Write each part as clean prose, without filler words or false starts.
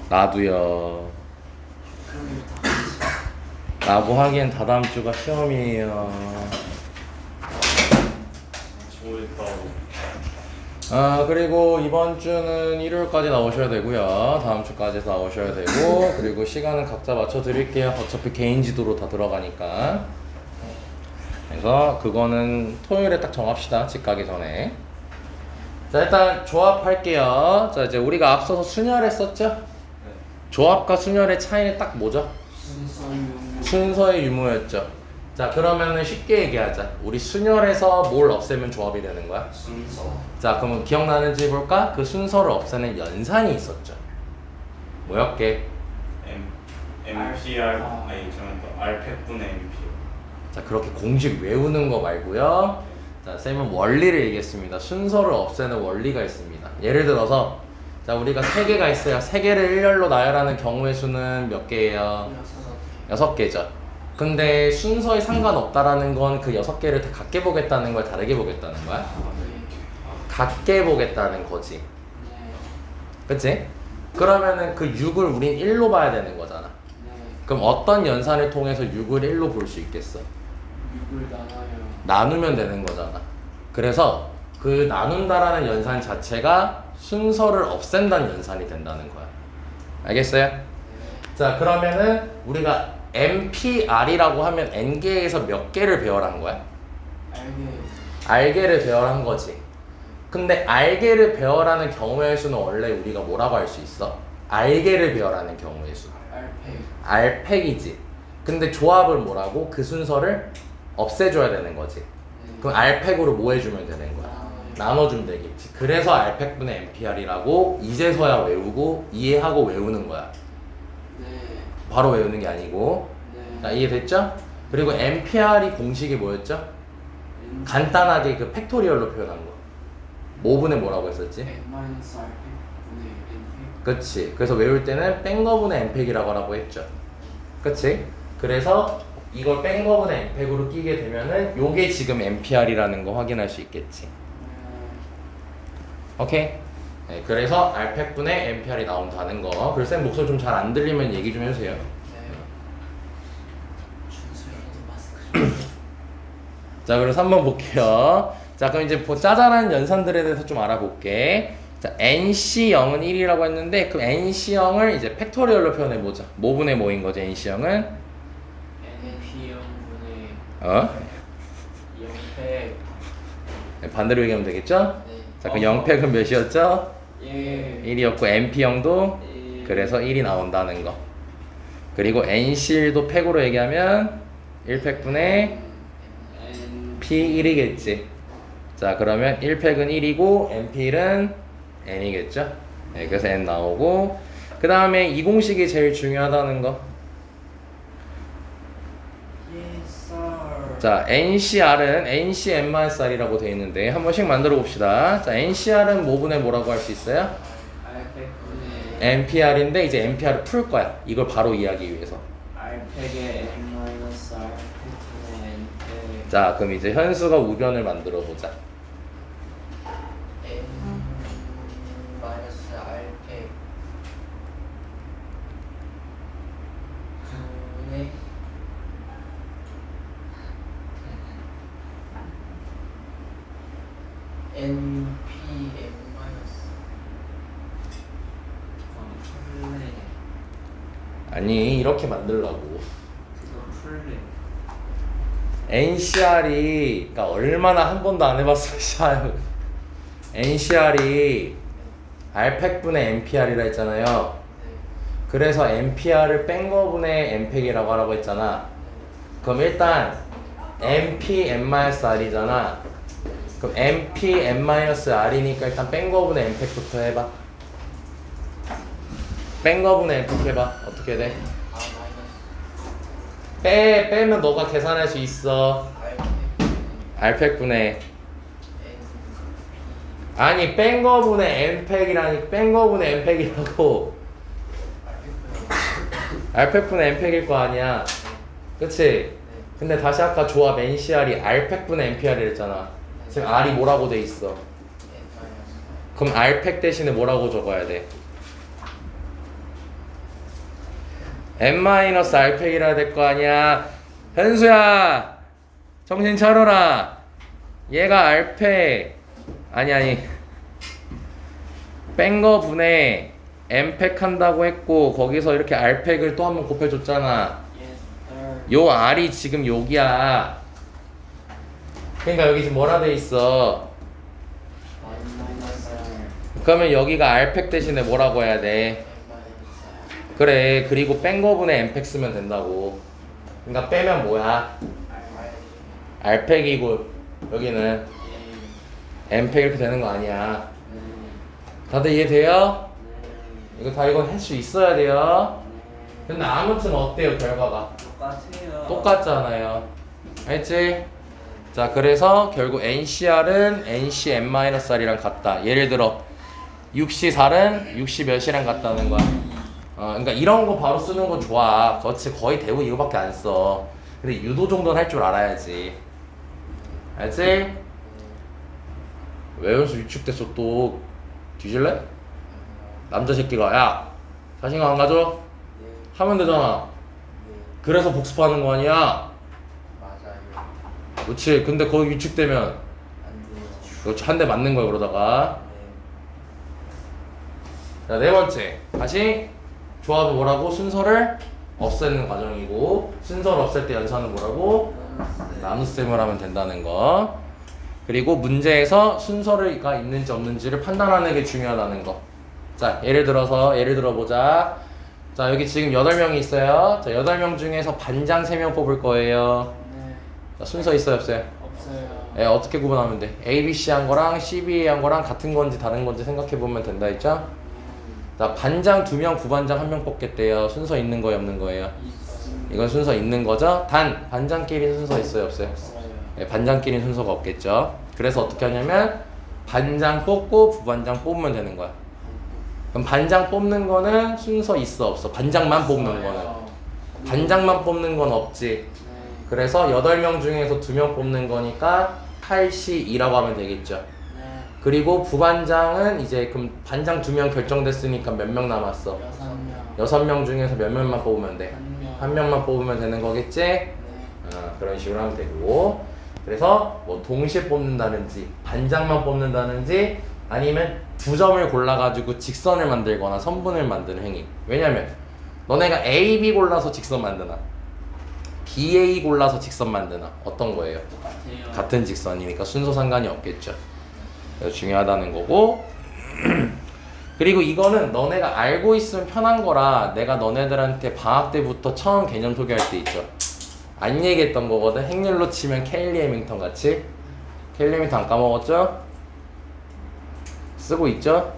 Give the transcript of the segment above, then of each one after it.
나도요. 라고 하기엔 다다음 주가 시험이에요. 그리고 이번 주는 일요일까지 나오셔야 되고요. 다음 주까지 나오셔야 되고, 그리고 시간은 각자 맞춰 드릴게요. 어차피 개인 지도로 다 들어가니까. 그래서 그거는 토요일에 딱 정합시다. 집 가기 전에. 자, 일단 조합할게요. 자, 이제 우리가 앞서서 순열했었죠? 조합과 순열의 차이는 딱 뭐죠? 순서의 유무였죠. 자, 그러면은 쉽게 얘기하자. 우리 순열에서 뭘 없애면 조합이 되는 거야? 순서. 자, 그러면 기억나는지 볼까? 그 순서를 없애는 연산이 있었죠. 뭐였게? MPR 아니 저는 또 R팩분의 MPR. 자, 그렇게 공식 외우는 거 말고요. 자, 쌤은 원리를 얘기했습니다. 순서를 없애는 원리가 있습니다. 예를 들어서 자, 우리가 3개가 있어요. 3개를 일렬로 나열하는 경우의 수는 몇 개예요? 6개죠. 근데 순서에 상관없다라는 건 그 6개를 다 같게 보겠다는 거야, 다르게 보겠다는 거야? 같게 보겠다는 거지. 그치? 그러면은 그 6을 우린 1로 봐야 되는 거잖아. 그럼 어떤 연산을 통해서 6을 1로 볼 수 있겠어? 6을 나눠요. 나누면 되는 거잖아. 그래서 그 나눈다라는 연산 자체가 순서를 없앤다는 연산이 된다는 거야. 알겠어요? 자, 그러면은 우리가 MPR이라고 하면 N개에서 몇 개를 배열한 거야? R개를 배열한 거지. 근데 R개를 배열하는 경우의 수는 원래 우리가 뭐라고 할 수 있어? R개를 배열하는 경우의 수. R팩이지. 근데 조합을 뭐라고? 그 순서를 없애줘야 되는 거지. 그럼 R팩으로 뭐 해주면 되는 거야? 나눠주면 되겠지. 그래서 R팩분의 MPR이라고 이제서야 외우고 이해하고 외우는 거야. 바로 외우는 게 아니고. 자, 이해됐죠? 그리고 MPR이 공식이 뭐였죠? 간단하게 그 팩토리얼로 표현한 거. 뭐분의 뭐라고 했었지? 그치. 그래서 외울 때는 뺀 거분의 M팩이라고 하라고 했죠. 그치? 그래서 이걸 뺀 거분의 M팩으로 끼게 되면은 요게 지금 MPR이라는 거 확인할 수 있겠지. 오케이? 네, 그래서 R팩분의 MPR이 나온다는 거. 그래서 쌤 목소리 좀 잘 안 들리면 얘기 좀 해주세요. 자, 그래서 한번 볼게요. 자, 그럼 이제 짜잘한 연산들에 대해서 좀 알아볼게. 자, NC0은 1이라고 했는데 그럼 NC0을 이제 팩토리얼로 표현해보자. 뭐분의 뭐인 거지, NC0은? NP0분의 0팩. 반대로 얘기하면 되겠죠? 네. 자, 그 0팩은 몇이었죠? 1이었고 1. NP0도 그래서 1이 나온다는 거. 그리고 NC1도 팩으로 얘기하면 1팩분의 P1이겠지. 자, 그러면 1팩은 1이고 NP1은 N이겠죠? 네, 그래서 N 나오고 그 다음에 이 공식이 제일 중요하다는 거. 자, NCR은 NCN-R이라고 되어 있는데 한 번씩 만들어 봅시다. 자, NCR은 뭐분의 뭐라고 할 수 있어요? NPR인데 이제 NPR을 풀 거야. 이걸 바로 이해하기 위해서. R팩의 N-R 팩분의 N팩. 자, 그럼 이제 현수가 우변을 만들어 보자. N 마이너스 R팩 분의 NPM 마이너스 풀래. 아니, 이렇게 만들라고. 그거 풀래. NCR이 그러니까 얼마나 한 번도 안 해봤어. NCR이 R팩분의 NPR이라 했잖아요. 그래서 NPR을 뺀 거분의 N팩이라고 하라고 했잖아. 그럼 일단 NP-N-R이잖아. 그럼 NP-N-R이니까 일단 뺀 거분의 N팩부터 해봐. 뺀 거분의 N팩 해봐. 어떻게 돼? 빼면 너가 계산할 수 있어. R팩분의 아니 뺀 거분의 N팩이라니. 뺀 거분의 N팩이라고. R팩분의 N팩일 거 아니야. 그치? 근데 다시 아까 조합 NCR이 R팩분의 NPR이 했잖아. 지금 R이 뭐라고 돼 있어? 그럼 R팩 대신에 뭐라고 적어야 돼? n-r팩이라 될 거 아니야. 현수야 정신 차려라. 얘가 r팩 아니 뺀 거 분해 n팩 한다고 했고 거기서 이렇게 r팩을 또 한 번 곱해줬잖아. Yes, sir. 요 r이 지금 여기야. 그러니까 여기 지금 뭐라 돼 있어? N-R. 그러면 여기가 r팩 대신에 뭐라고 해야 돼? N-R. 그래. 그리고 뺀 거분에 n팩 쓰면 된다고. 그러니까 빼면 뭐야? R. r팩이고 여기는 n팩 이렇게 되는 거 아니야. 다들 이해돼요? 이거 다 이건 할 수 있어야 돼요. 근데 아무튼 어때요 결과가? 똑같아요. 똑같잖아요. 알지? 자 그래서 결국 NCR은 NC n-R이랑 같다. 예를 들어 6C4는 6C 몇이랑 같다는 거야. 그러니까 이런 거 바로 쓰는 거 좋아. 그렇지 거의 대부분 이거밖에 안 써. 근데 유도 정도는 할 줄 알아야지. 알지? 왜 연수 위축됐어 또 뒤질래? 남자 새끼가 야 자신감 안 가져? 하면 되잖아. 그래서 복습하는 거 아니야? 맞아요. 그렇지. 근데 거기 위축되면 안 돼요. 그렇지 한 대 맞는 거야 그러다가. 자, 네 번째. 다시 조합은 뭐라고? 순서를 없애는 과정이고 순서를 없앨 때 연산은 뭐라고? 나눗셈을 하면 된다는 거. 그리고 문제에서 순서가 있는지 없는지를 판단하는 게 중요하다는 거. 자, 예를 들어 보자. 자, 여기 지금 8명이 있어요. 자, 8명 중에서 반장 3명 뽑을 거예요. 네. 자, 순서 있어요, 없어요? 없어요. 예, 어떻게 구분하면 돼? A, B, C 한 거랑 C, B 한 거랑 같은 건지 다른 건지 생각해 보면 된다 했죠? 자, 반장 2명, 부반장 1명 뽑겠대요. 순서 있는 거예요, 없는 거예요? 있습니다. 이건 순서 있는 거죠? 단, 반장끼리 순서 있어요, 없어요? 없어요. 예, 반장끼리는 순서가 없겠죠? 그래서 어떻게 하냐면 반장 뽑고 부반장 뽑으면 되는 거야. 그럼 반장 뽑는 거는 순서 있어, 없어? 반장만 뽑는 거는. 반장만 뽑는 건 없지. 네. 그래서 8명 중에서 2명 뽑는 거니까 8C2라고 하면 되겠죠. 네. 그리고 부반장은 이제 그럼 반장 2명 결정됐으니까 몇 명 남았어? 6명. 6명 중에서 몇 명만 뽑으면 돼? 1명. 한 명만 뽑으면 되는 거겠지? 네. 그런 식으로 하면 되고. 그래서 뭐 동시에 뽑는다든지 반장만 뽑는다든지 아니면 2점을 골라가지고 직선을 만들거나 선분을 만드는 행위. 왜냐면 너네가 A, B 골라서 직선 만드나 B, A 골라서 직선 만드나 어떤 거예요? 똑같아요. 같은 직선이니까 순서 상관이 없겠죠. 그래서 중요하다는 거고. 그리고 이거는 너네가 알고 있으면 편한 거라 내가 너네들한테 방학 때부터 처음 개념 소개할 때 있죠. 안 얘기했던 거거든. 행렬로 치면 케일리 해밍턴 같이. 케일리 해밍턴 안 까먹었죠? 쓰고 있죠?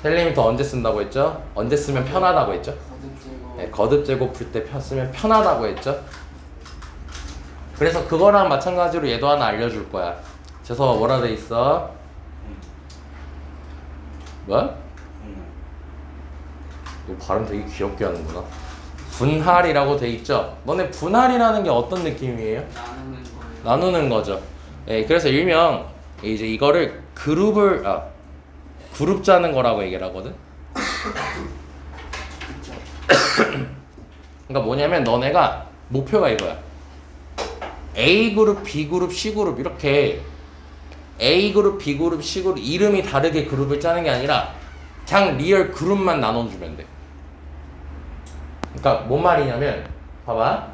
케일리 해밍턴 언제 쓴다고 했죠? 언제 쓰면 편하다고 했죠? 거듭제곱. 네, 거듭 제곱 풀 때 쓰면 편하다고 했죠? 그래서 그거랑 마찬가지로 얘도 하나 알려줄 거야. 재서 뭐라 돼 있어? 뭐? 너 발음 되게 귀엽게 하는구나. 분할이라고 돼 있죠? 너네 분할이라는 게 어떤 느낌이에요? 나누는 거예요. 나누는 거죠. 예, 그래서 일명 이제 이거를 그룹 짜는 거라고 얘기를 하거든. 그러니까 뭐냐면 너네가 목표가 이거야. A 그룹, B 그룹, C 그룹 이렇게 A 그룹, B 그룹, C 그룹 이름이 다르게 그룹을 짜는 게 아니라 그냥 리얼 그룹만 나눠주면 돼. 그러니까 뭔 말이냐면 봐봐.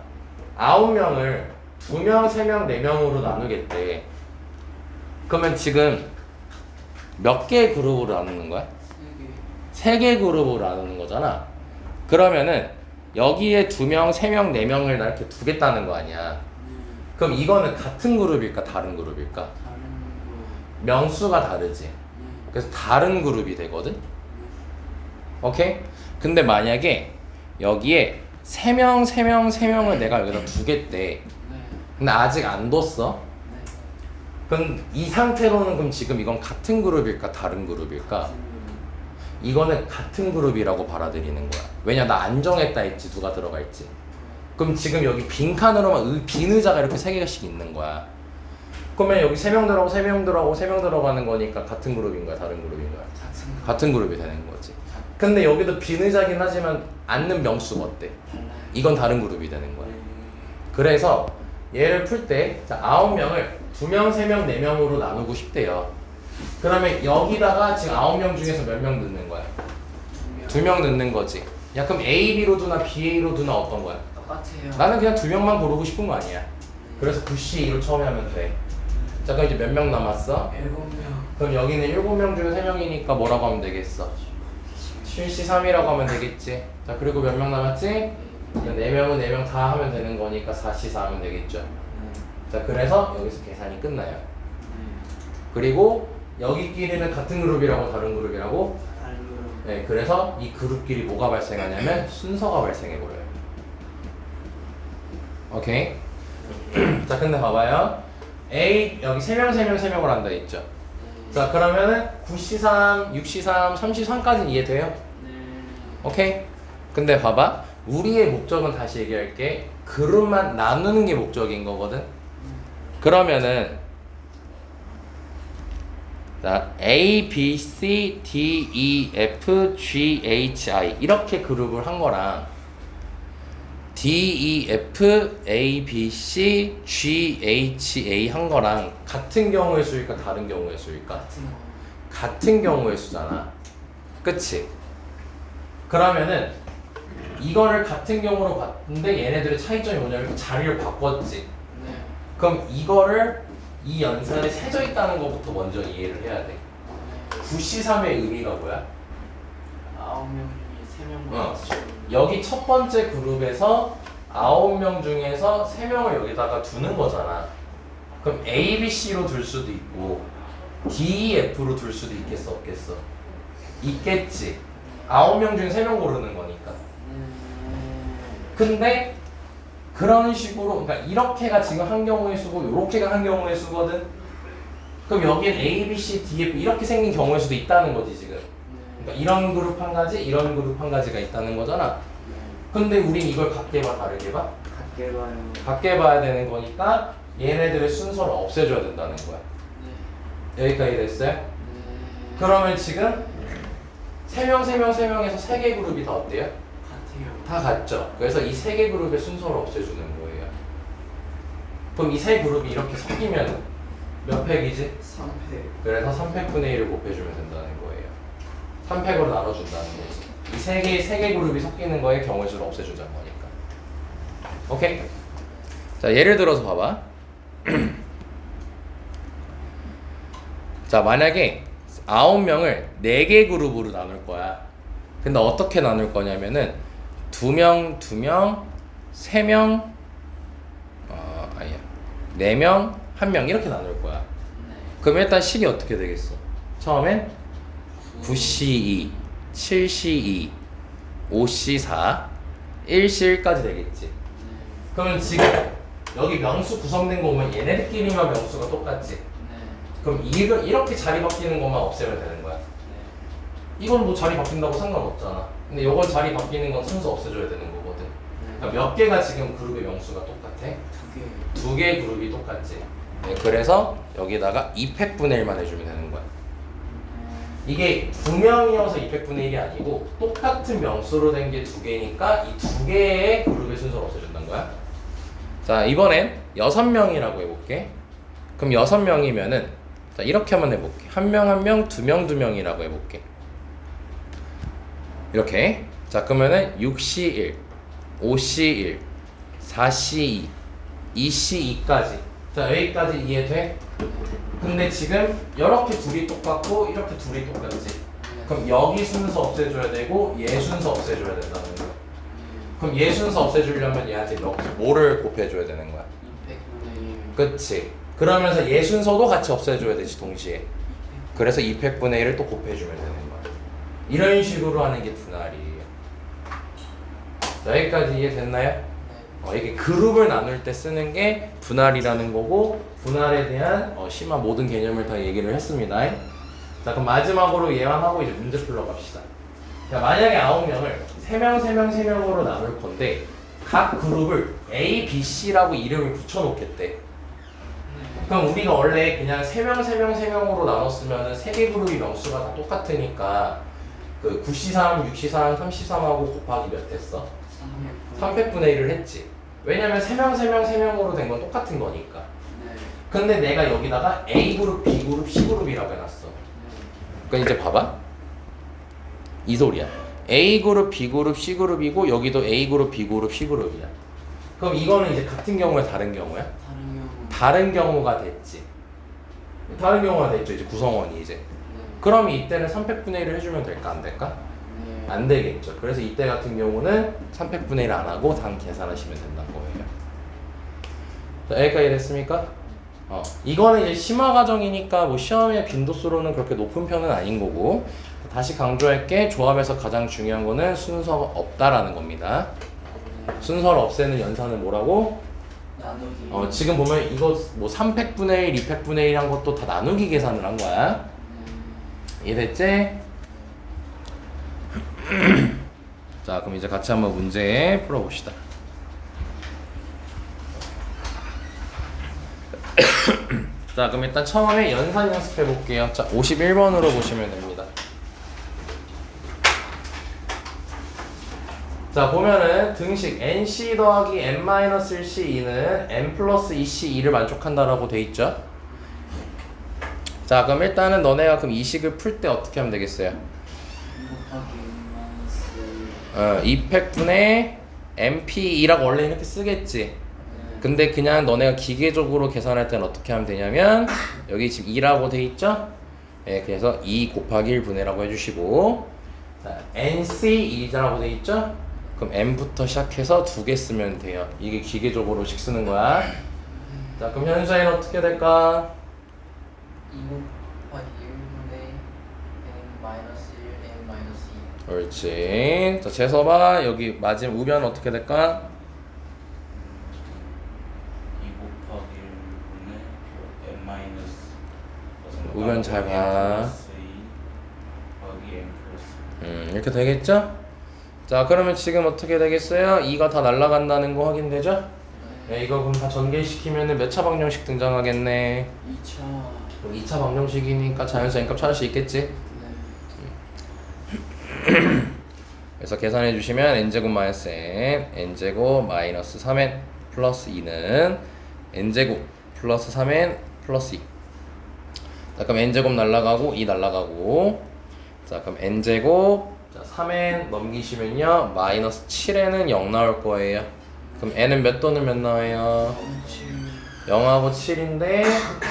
9명을 2명, 3명, 4명으로 나누겠대. 그러면 지금 몇 개의 그룹으로 나누는 거야? 3개 그룹으로 나누는 거잖아. 그러면은 여기에 2명, 3명, 4명을 나 이렇게 두겠다는 거 아니야. 그럼 이거는 같은 그룹일까 다른 그룹일까? 다른 거. 명수가 다르지. 그래서 다른 그룹이 되거든. 오케이? 근데 만약에 여기에 3명, 3명, 3명을 내가 여기다 두겠대. 네. 근데 아직 안 뒀어. 네. 그럼 이 상태로는 그럼 지금 이건 같은 그룹일까 다른 그룹일까? 이거는 같은 그룹이라고 받아들이는 거야. 왜냐 나 안 정했다 했지 누가 들어갈지. 그럼 지금 여기 빈칸으로만 빈 의자가 이렇게 3개씩 있는 거야. 그러면 여기 3명 들어가고 3명 들어가고 3명 들어가는 거니까 같은 그룹인 거야, 다른 그룹인 거야? 같은 그룹이 되는 거지. 근데 여기도 비의자긴 하지만 앉는 명수가 어때? 달라요. 이건 다른 그룹이 되는 거야. 네. 그래서 얘를 풀 때 9명을 2명, 3명, 4명으로 나누고 싶대요. 그러면 여기다가 지금 9명 중에서 몇 명 넣는 거야? 2명 넣는 거지. 야 그럼 A, B로 두나 B, A로 두나 어떤 거야? 똑같아요. 나는 그냥 2명만 고르고 싶은 거 아니야. 그래서 9C2로 처음에 하면 돼. 자 그럼 이제 몇 명 남았어? 7명. 그럼 여기는 7명 중에 3명이니까 뭐라고 하면 되겠어? 7C3이라고 하면 되겠지. 자 그리고 몇 명 남았지? 4명은 4명 다 하면 되는 거니까 4C4 하면 되겠죠. 자 그래서 여기서 계산이 끝나요. 그리고 여기끼리는 같은 그룹이라고 다른 그룹이라고? 네, 그래서 이 그룹끼리 뭐가 발생하냐면 순서가 발생해버려요. 오케이? 자 근데 봐봐요. A 여기 3명 3명 3명을 한다 했죠. 자 그러면은 9C3, 6C3, 3C3까지 이해돼요? 네. 오케이? 근데 봐봐. 우리의 목적은 다시 얘기할게. 그룹만 나누는 게 목적인 거거든. 그러면은 자 A, B, C, D, E, F, G, H, I 이렇게 그룹을 한 거랑 D, E, F, A, B, C, G, H, A 한 거랑 같은 경우의 수일까 다른 경우의 수일까? 같은 거. 같은 경우의 수잖아. 그치? 그러면은 이거를 같은 경우로 봤는데 얘네들의 차이점이 뭐냐면 자리를 바꿨지. 네. 그럼 이거를 이 연산에 세져 있다는 것부터 먼저 이해를 해야 돼. 9C3의 의미가 뭐야? 9명 중에 3명 어. 맞죠. 여기 첫 번째 그룹에서 9명 중에서 3명을 여기다가 두는 거잖아. 그럼 A, B, C로 둘 수도 있고 D, E, F로 둘 수도 있겠어 없겠어? 있겠지. 9명 중에 3명 고르는 거니까. 근데 그런 식으로 그러니까 이렇게가 지금 한 경우의 수고 이렇게가 한 경우의 수거든. 그럼 여기엔 A, B, C, D, F 이렇게 생긴 경우의 수도 있다는 거지 지금. 그러니까 이런 그룹 한 가지, 이런 그룹 한 가지가 있다는 거잖아. 근데 우린 이걸 같게 봐, 다르게 봐? 같게 봐요. 같게 봐야 되는 거니까 얘네들의 순서를 없애줘야 된다는 거야. 네. 여기까지 됐어요? 네. 그러면 지금 3명, 3명, 3명에서 3개 그룹이 다 어때요? 같아요. 다 같죠? 그래서 이 3개 그룹의 순서를 없애주는 거예요. 그럼 이 세 그룹이 이렇게 섞이면 몇 팩이지? 3패. 그래서 3팩분의 1을 곱해주면 된다는 거예요. 3팩으로 나눠준다는 거지. 이 세 개 그룹이 섞이는 거에 경우의 수를 없애주자는 거니까. 오케이? 자, 예를 들어서 봐봐. 자, 만약에 9명을 4개 그룹으로 나눌 거야. 근데 어떻게 나눌 거냐면은 2명, 2명, 3명, 아니야. 4명, 1명 이렇게 나눌 거야. 네. 그럼 일단 식이 어떻게 되겠어? 처음엔 9C2, 7C2, 5C4, 1C1까지 되겠지. 네. 그러면 지금 여기 명수 구성된 거 보면 얘네들끼리만 명수가 똑같지. 네. 그럼 이렇게 자리 바뀌는 것만 없애면 되는 거야. 네. 이건 뭐 자리 바뀐다고 상관없잖아. 근데 이건 자리 바뀌는 건 순서 없애줘야 되는 거거든. 그러니까 몇 개가 지금 그룹의 명수가 똑같아? 2개. 2개의 그룹이 똑같지. 네, 그래서 여기다가 2팩분의 1만 해주면 되는 거야. 이게 2명이어서 2팩분의 1이 아니고 똑같은 명수로 된 게 2개니까 이 2개의 그룹의 순서를 없애준다는 거야. 자, 이번엔 6명이라고 해볼게. 그럼 6명이면은 자, 이렇게 한번 해볼게. 1명 1명, 2명 2명이라고 해볼게. 이렇게. 자, 그러면은 6C1, 5C1, 4C2, 2C2까지. 자, 여기까지 이해돼? 근데 지금 이렇게 둘이 똑같고 이렇게 둘이 똑같지. 그럼 여기 순서 없애줘야 되고 얘 순서 없애줘야 된다는 거야. 그럼 얘 순서 없애주려면 얘한테 뭐를 곱해줘야 되는 거야? 200분의 1. 그치. 그러면서 얘 순서도 같이 없애줘야 되지 동시에. 그래서 2팩분의 1을 또 곱해주면 되는 거야. 이런 식으로 하는 게 분할이에요. 여기까지 이해됐나요? 이게 그룹을 나눌 때 쓰는 게 분할이라는 거고 분할에 대한 심한 모든 개념을 다 얘기를 했습니다. 자, 그럼 마지막으로 얘만 하고 이제 문제 풀러 갑시다. 자, 만약에 9명을 3명, 3명, 3명으로 나눌 건데 각 그룹을 A, B, C라고 이름을 붙여놓겠대. 그럼 우리가 원래 그냥 3명, 3명, 3명으로 나눴으면은 3개 그룹이 명수가 다 똑같으니까 그 9C3, 6C3, 3C3하고 곱하기 몇 됐어? 300분의 1을 했지. 왜냐면 3명, 3명, 3명으로 된 건 똑같은 거니까. 네. 근데 내가 여기다가 A그룹, B그룹, C그룹이라고 해놨어. 그러니까 이제 봐봐. 이 소리야. A그룹, B그룹, C그룹이고 여기도 A그룹, B그룹, C그룹이야. 그럼 이거는 이제 같은 경우야, 다른 경우야? 다른 경우. 다른 경우가 됐지. 다른 경우가 됐죠. 이제 구성원이 이제. 네. 그럼 이때는 300분의 1을 해주면 될까 안 될까? 네. 안 되겠죠. 그래서 이때 같은 경우는 300분의 1 안 하고 단 계산하시면 된다는 거예요. 자, 여기까지 됐습니까? 이거는 이제 심화 과정이니까 뭐 시험의 빈도수로는 그렇게 높은 편은 아닌 거고, 다시 강조할게. 조합에서 가장 중요한 거는 순서가 없다라는 겁니다. 순서를 없애는 연산은 뭐라고? 나누기. 지금 보면 이거 뭐 300분의 1, 200분의 1 한 것도 다 나누기 계산을 한 거야. 이해됐지? 자, 그럼 이제 같이 한번 문제 풀어봅시다. 자, 그럼 일단 처음에 연산 연습해 볼게요. 자, 51번으로 보시면 됩니다. 자, 보면은 등식 nc 더하기 n-1c2는 n 플러스 2c2를 만족한다라고 돼 있죠. 자, 그럼 일단은 너네가 그럼 이 식을 풀 때 어떻게 하면 되겠어요? 곱하기 200분의 mp2라고 원래 이렇게 쓰겠지. 근데 그냥 너네가 기계적으로 계산할 때는 어떻게 하면 되냐면 여기 지금 2라고 돼 있죠? 예, 그래서 2 곱하기 1분의라고 해주시고, 자, nc2라고 돼 있죠? 그럼 n부터 시작해서 2개 쓰면 돼요. 이게 기계적으로식 쓰는 거야. 자, 그럼 현수에는 어떻게 될까? 2 곱하기 1분의 n 마이너스 1 n 마이너스 2. 옳지. 자, 재서봐. 여기 맞으면 우변 어떻게 될까? 2 곱하기 1분의 n 마이너스 우변 잘 봐. 플러스 2 더하기 n 플러스 이렇게 되겠죠? 자, 그러면 지금 어떻게 되겠어요? 2가 다 날아간다는 거 확인되죠? 네, 이거 그럼 다 전개시키면은 몇 차 방정식 등장하겠네. 2차. 그럼 2차 방정식이니까 자연수 n값 찾을 수 있겠지? 네. 그래서 계산해 주시면 n제곱 마이너스 n, n제곱 마이너스 3n 플러스 2는 n제곱 플러스 3n 플러스 2. 자, 그럼 n제곱 날라가고 2 날라가고, 자, 그럼 n제곱, 자, 3n 넘기시면요 마이너스 7n은 0 나올 거예요. 그럼 n은 몇 또는 몇 나와요? 0하고 7인데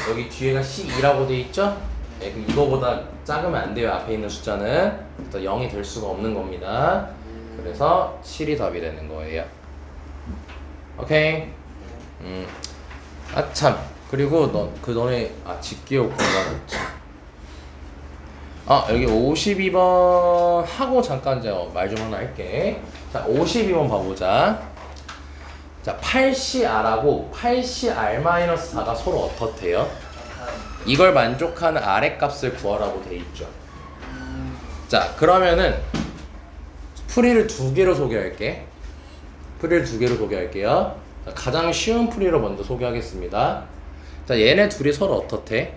여기 뒤에가 C2라고 돼 있죠? 네, 그럼 이거보다 작으면 안 돼요. 앞에 있는 숫자는. 그래서 0이 될 수가 없는 겁니다. 그래서 7이 답이 되는 거예요. 오케이? 참. 그리고 너네 직기호 공간 없지. 여기 52번 하고 잠깐 말 좀 하나 할게. 자, 52번 봐보자. 자, 8CR하고 8CR-4가 서로 어떻대요? 이걸 만족하는 아래 값을 구하라고 돼 있죠. 자, 그러면은 풀이를 2개로 소개할게. 자, 가장 쉬운 풀이로 먼저 소개하겠습니다. 자, 얘네 둘이 서로 어떻대?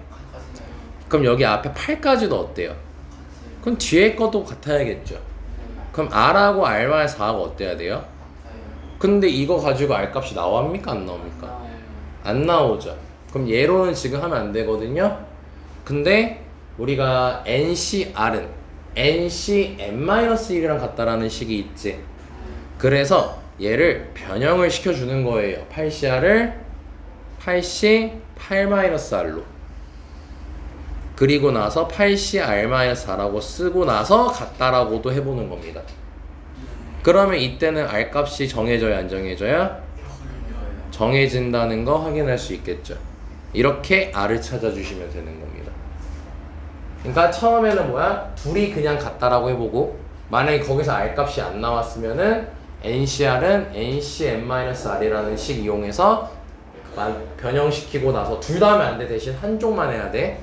그럼 여기 앞에 8까지도 어때요? 그럼 뒤에 것도 같아야겠죠. 그럼 R하고 R-4가 어때야 돼요? 근데 이거 가지고 R 값이 나옵니까? 안 나옵니까? 안 나오죠. 그럼 얘로는 지금 하면 안 되거든요. 근데 우리가 NCR은 NCn-1이랑 같다라는 식이 있지. 그래서 얘를 변형을 시켜주는 거예요. 8CR을 8C8-R로. 그리고 나서 8CR-4라고 쓰고 나서 같다라고도 해보는 겁니다. 그러면 이때는 R 값이 정해져야 안 정해져야? 정해진다는 거 확인할 수 있겠죠. 이렇게 R을 찾아주시면 되는 겁니다. 그러니까 처음에는 뭐야? 둘이 그냥 같다라고 해보고, 만약에 거기서 R 값이 안 나왔으면은 NCR은 NCn-R이라는 식 이용해서 변형시키고 나서 둘 다 하면 안 돼. 대신 한쪽만 해야 돼.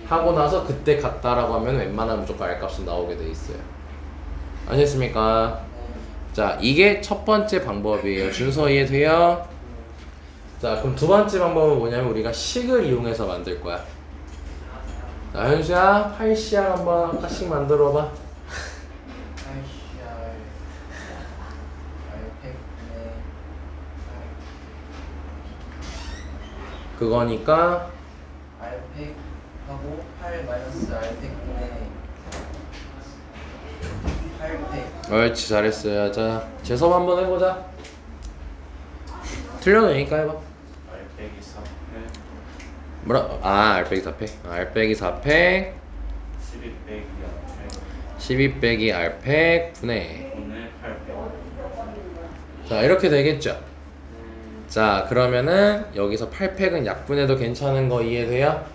하고 나서 그때 같다라고 하면 웬만하면 무조건 R 값은 나오게 돼 있어요. 아셨습니까? 자, 이게 첫 번째 방법이에요. 준서 이해돼요? 자, 그럼 두 번째 방법은 뭐냐면 우리가 식을 이용해서 만들 거야. 자, 현수야, 8CR 한번 하나씩 만들어 봐. 8CR 알팩분의 그거니까 알팩하고 8 마이너스 알팩분의 8팩. 옳지, 잘했어요. 자, 재섭 한번 해보자. 틀려도 되니까 해봐. R 빼기 4팩 뭐라? 아, R 빼기 4팩. R 빼기 4팩 12 빼기 R 12 빼기 R팩 분의. 오늘 8팩 자, 이렇게 되겠죠? 자, 그러면은 여기서 8팩은 약분해도 괜찮은 거 이해돼요?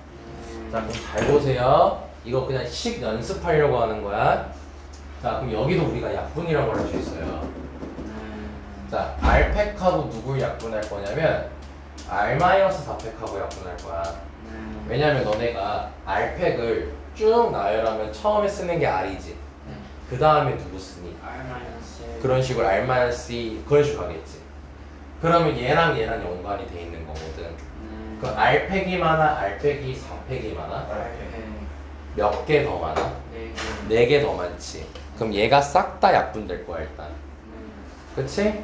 자, 그럼 잘 보세요. 이거 그냥 식 연습하려고 하는 거야. 자, 그럼 여기도 우리가 약분이라고 할 수 있어요. 자, R팩하고 누굴 약분할 거냐면 R-4팩하고 약분할 거야. 왜냐면 너네가 R팩을 쭉 나열하면 처음에 쓰는 게 R이지. 그 다음에 누구 쓰니? R 마이너스 그런 식으로 R-C 그런 식으로 하겠지. 그러면 얘랑 연관이 돼 있는 거거든. 그 R팩이 많아? R팩이 4팩이 많아? 몇 개 더 많아? 4개 더 많지. 그럼 얘가 싹 다 약분될 거야 일단. 그치?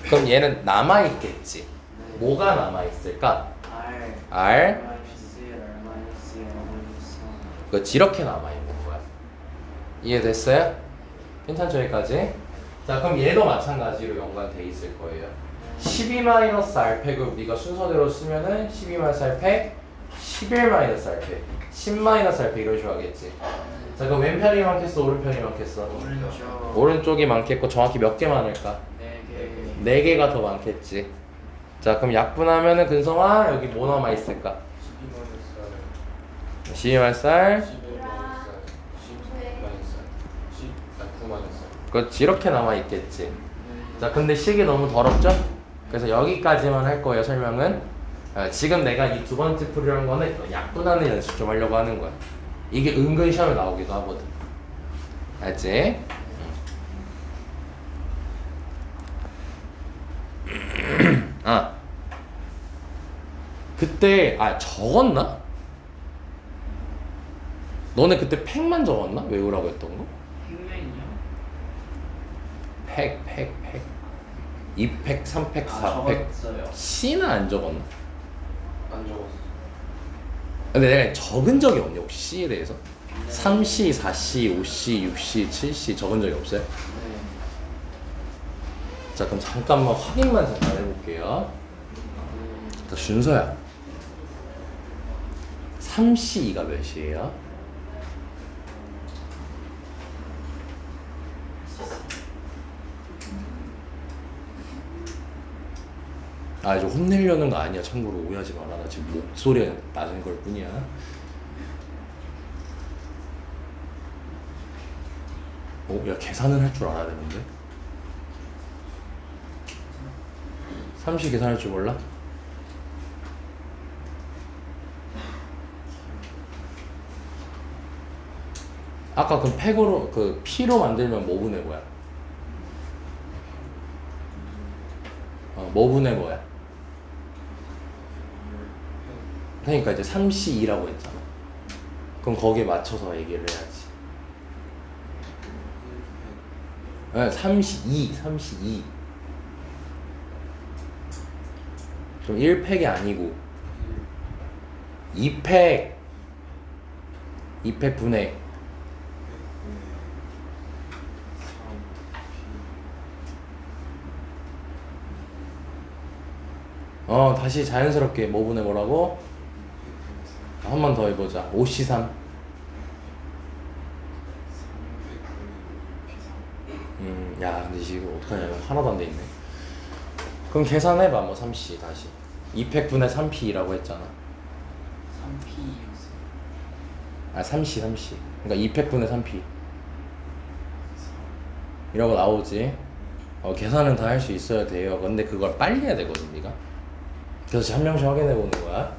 그럼 얘는 남아있겠지. 뭐가 남아있을까? R 마이너스 R 마이너스 R 마이너스 그렇지, 이렇게 남아있는 거야. 이해됐어요? 괜찮죠 여기까지? 자, 그럼 얘도 마찬가지로 연관돼 있을 거예요. 12-R팩을 우리가 순서대로 쓰면은 12-R팩 11-R팩 10-R팩 이런 식으로 하겠지. 자, 그럼 왼편이 많겠어 오른편이 많겠어? 오른쪽 오른쪽이 많겠고 정확히 몇 개 많을까? 4개 4개가 더 많겠지. 자, 그럼 약분하면은 근성아 여기 뭐 남아있을까? 12-살 9 그렇지, 이렇게 남아있겠지. 자, 근데 식이 너무 더럽죠? 그래서 여기까지만 할 거예요 설명은. 지금 내가 이 두 번째 풀이라는 거는 약분하는 연습 좀 하려고 하는 거야. 이게 은근 시험에 나오기도 하거든. 알지? 아, 그때 적었나? 너네 그때 팩만 적었나? 외우라고 했던 거? 팩맨이요? 팩 2팩, 3팩, 4팩 적었어요. C는 안 적었나? 안 적었어 근데 내가 적은 적이 없냐 혹시 C에 대해서? 3C, 4C, 5C, 6C, 7C 적은 적이 없어요? 자, 그럼 잠깐만 확인만 잠깐 해볼게요. 자, 준서야 3C가 몇이에요? 아, 이제 혼내려는 거 아니야. 참고로 오해하지 마라. 나 지금 목소리가 낮은 걸 뿐이야. 야, 계산은 할 줄 알아야 되는데. 30 계산할 줄 몰라? 아까 그 팩으로 그 P로 만들면 뭐 분의 뭐야? 뭐 분의 뭐야? 그러니까 이제 3C2라고 했잖아. 그럼 거기에 맞춰서 얘기를 해야지. 3C2 그럼 1팩이 아니고 2팩 분의 다시 자연스럽게 뭐 분의 뭐라고? 한 번 더 해보자. 5C3 야, 근데 지금 어떡하냐. 하나도 안 돼 있네. 그럼 계산해봐. 뭐 3C 다시 2팩 분의 3P라고 했잖아. 3P였어요. 3C 그러니까 2팩 분의 3P 이라고 나오지. 계산은 다 할 수 있어야 돼요. 근데 그걸 빨리 해야 되거든 네가. 그래서 한 명씩 확인해 보는 거야.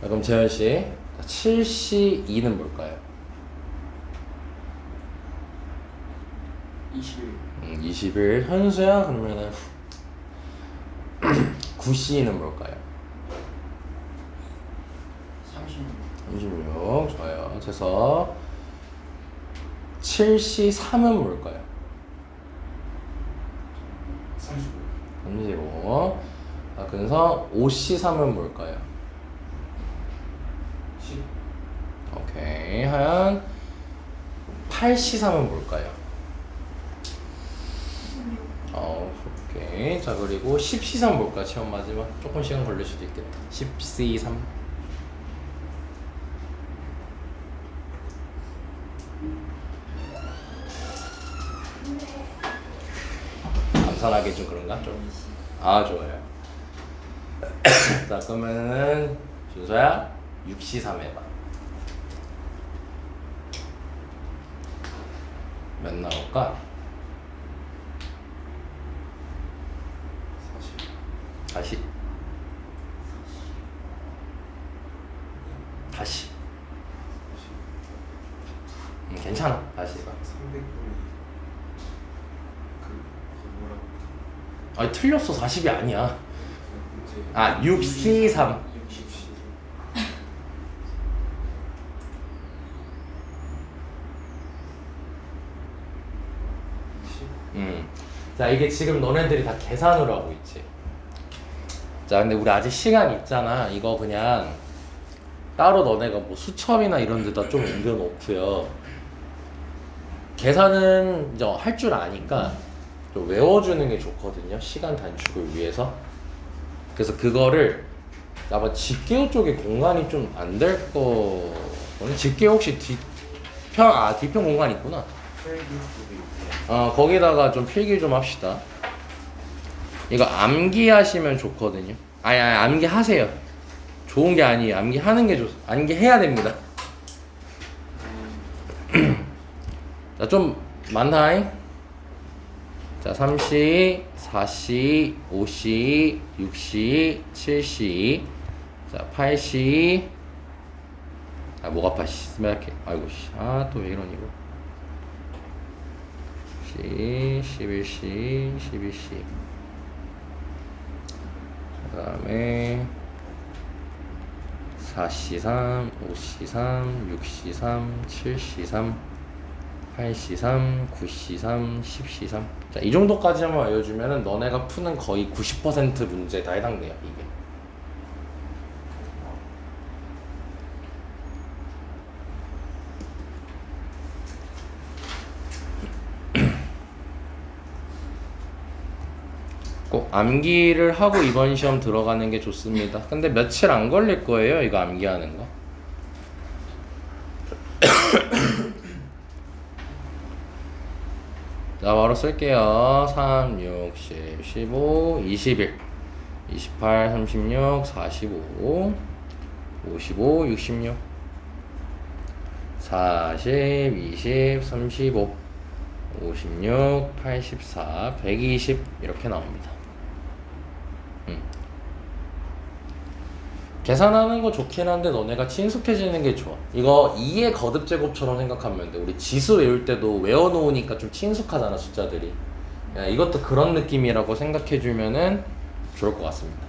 자, 그럼 재현씨 7C2는 뭘까요? 21 21 현수야 그러면은 9C는 뭘까요? 36. 36 좋아요. 그래서 7C3은 뭘까요? 35 35. 자, 그래서 5C3은 뭘까요? 10 오케이. 하얀 8C3은 뭘까요? 오케이. 자, 그리고 10C3 뭘까? 시험 마지막. 조금 시간 걸릴 수도 있겠다. 10C3. 감산하기 좀 그런가? 좀. 아, 좋아요. 자, 그러면은 준서야 6C3 해봐. 몇 나올까? 40 다시. 다시. 괜찮아. 다시 해봐. 300분의 뭐라고 아니, 틀렸어. 40이 아니야. 문제 아, 6C3. 60 자, 이게 지금 너네들이 다 계산으로 하고 있지. 자, 근데 우리 아직 시간 있잖아. 이거 그냥 따로 너네가 뭐 수첩이나 이런 데다 좀 옮겨놓고요. 계산은 이제 할 줄 아니까 좀 외워주는 게 좋거든요. 시간 단축을 위해서. 그래서 그거를 아마 집게호 쪽에 공간이 좀 안 될 거. 집게호 혹시 뒤편 공간 있구나. 거기다가 좀 필기 좀 합시다. 이거 암기하시면 좋거든요. 아니, 암기하세요. 좋은 게 아니에요. 암기하는 게 암기해야 됩니다. 자, 좀 많다잉. 자, 3C, 4C, 5C, 6C, 7C, 자, 8C. 아, 목 아파, 씨. 이렇게. 아이고, 씨. 아, 또 왜 이러니, 이거. 11C, 12C. 그 다음에 4C3, 5C3, 6C3, 7C3, 8C3, 9C3, 10C3. 자, 이 정도까지만 알려주면은 너네가 푸는 거의 90% 문제 다 해당돼요, 이게. 꼭 암기를 하고 이번 시험 들어가는 게 좋습니다. 근데 며칠 안 걸릴 거예요, 이거 암기하는 거. 자, 바로 쓸게요. 3, 6, 10, 15, 21, 28, 36, 45, 55, 66, 40, 20, 35, 56, 84, 120 이렇게 나옵니다. 계산하는 거 좋긴 한데 너네가 친숙해지는 게 좋아. 이거 2의 거듭제곱처럼 생각하면 돼. 우리 지수 외울 때도 외워놓으니까 좀 친숙하잖아, 숫자들이. 야, 이것도 그런 느낌이라고 생각해주면은 좋을 것 같습니다.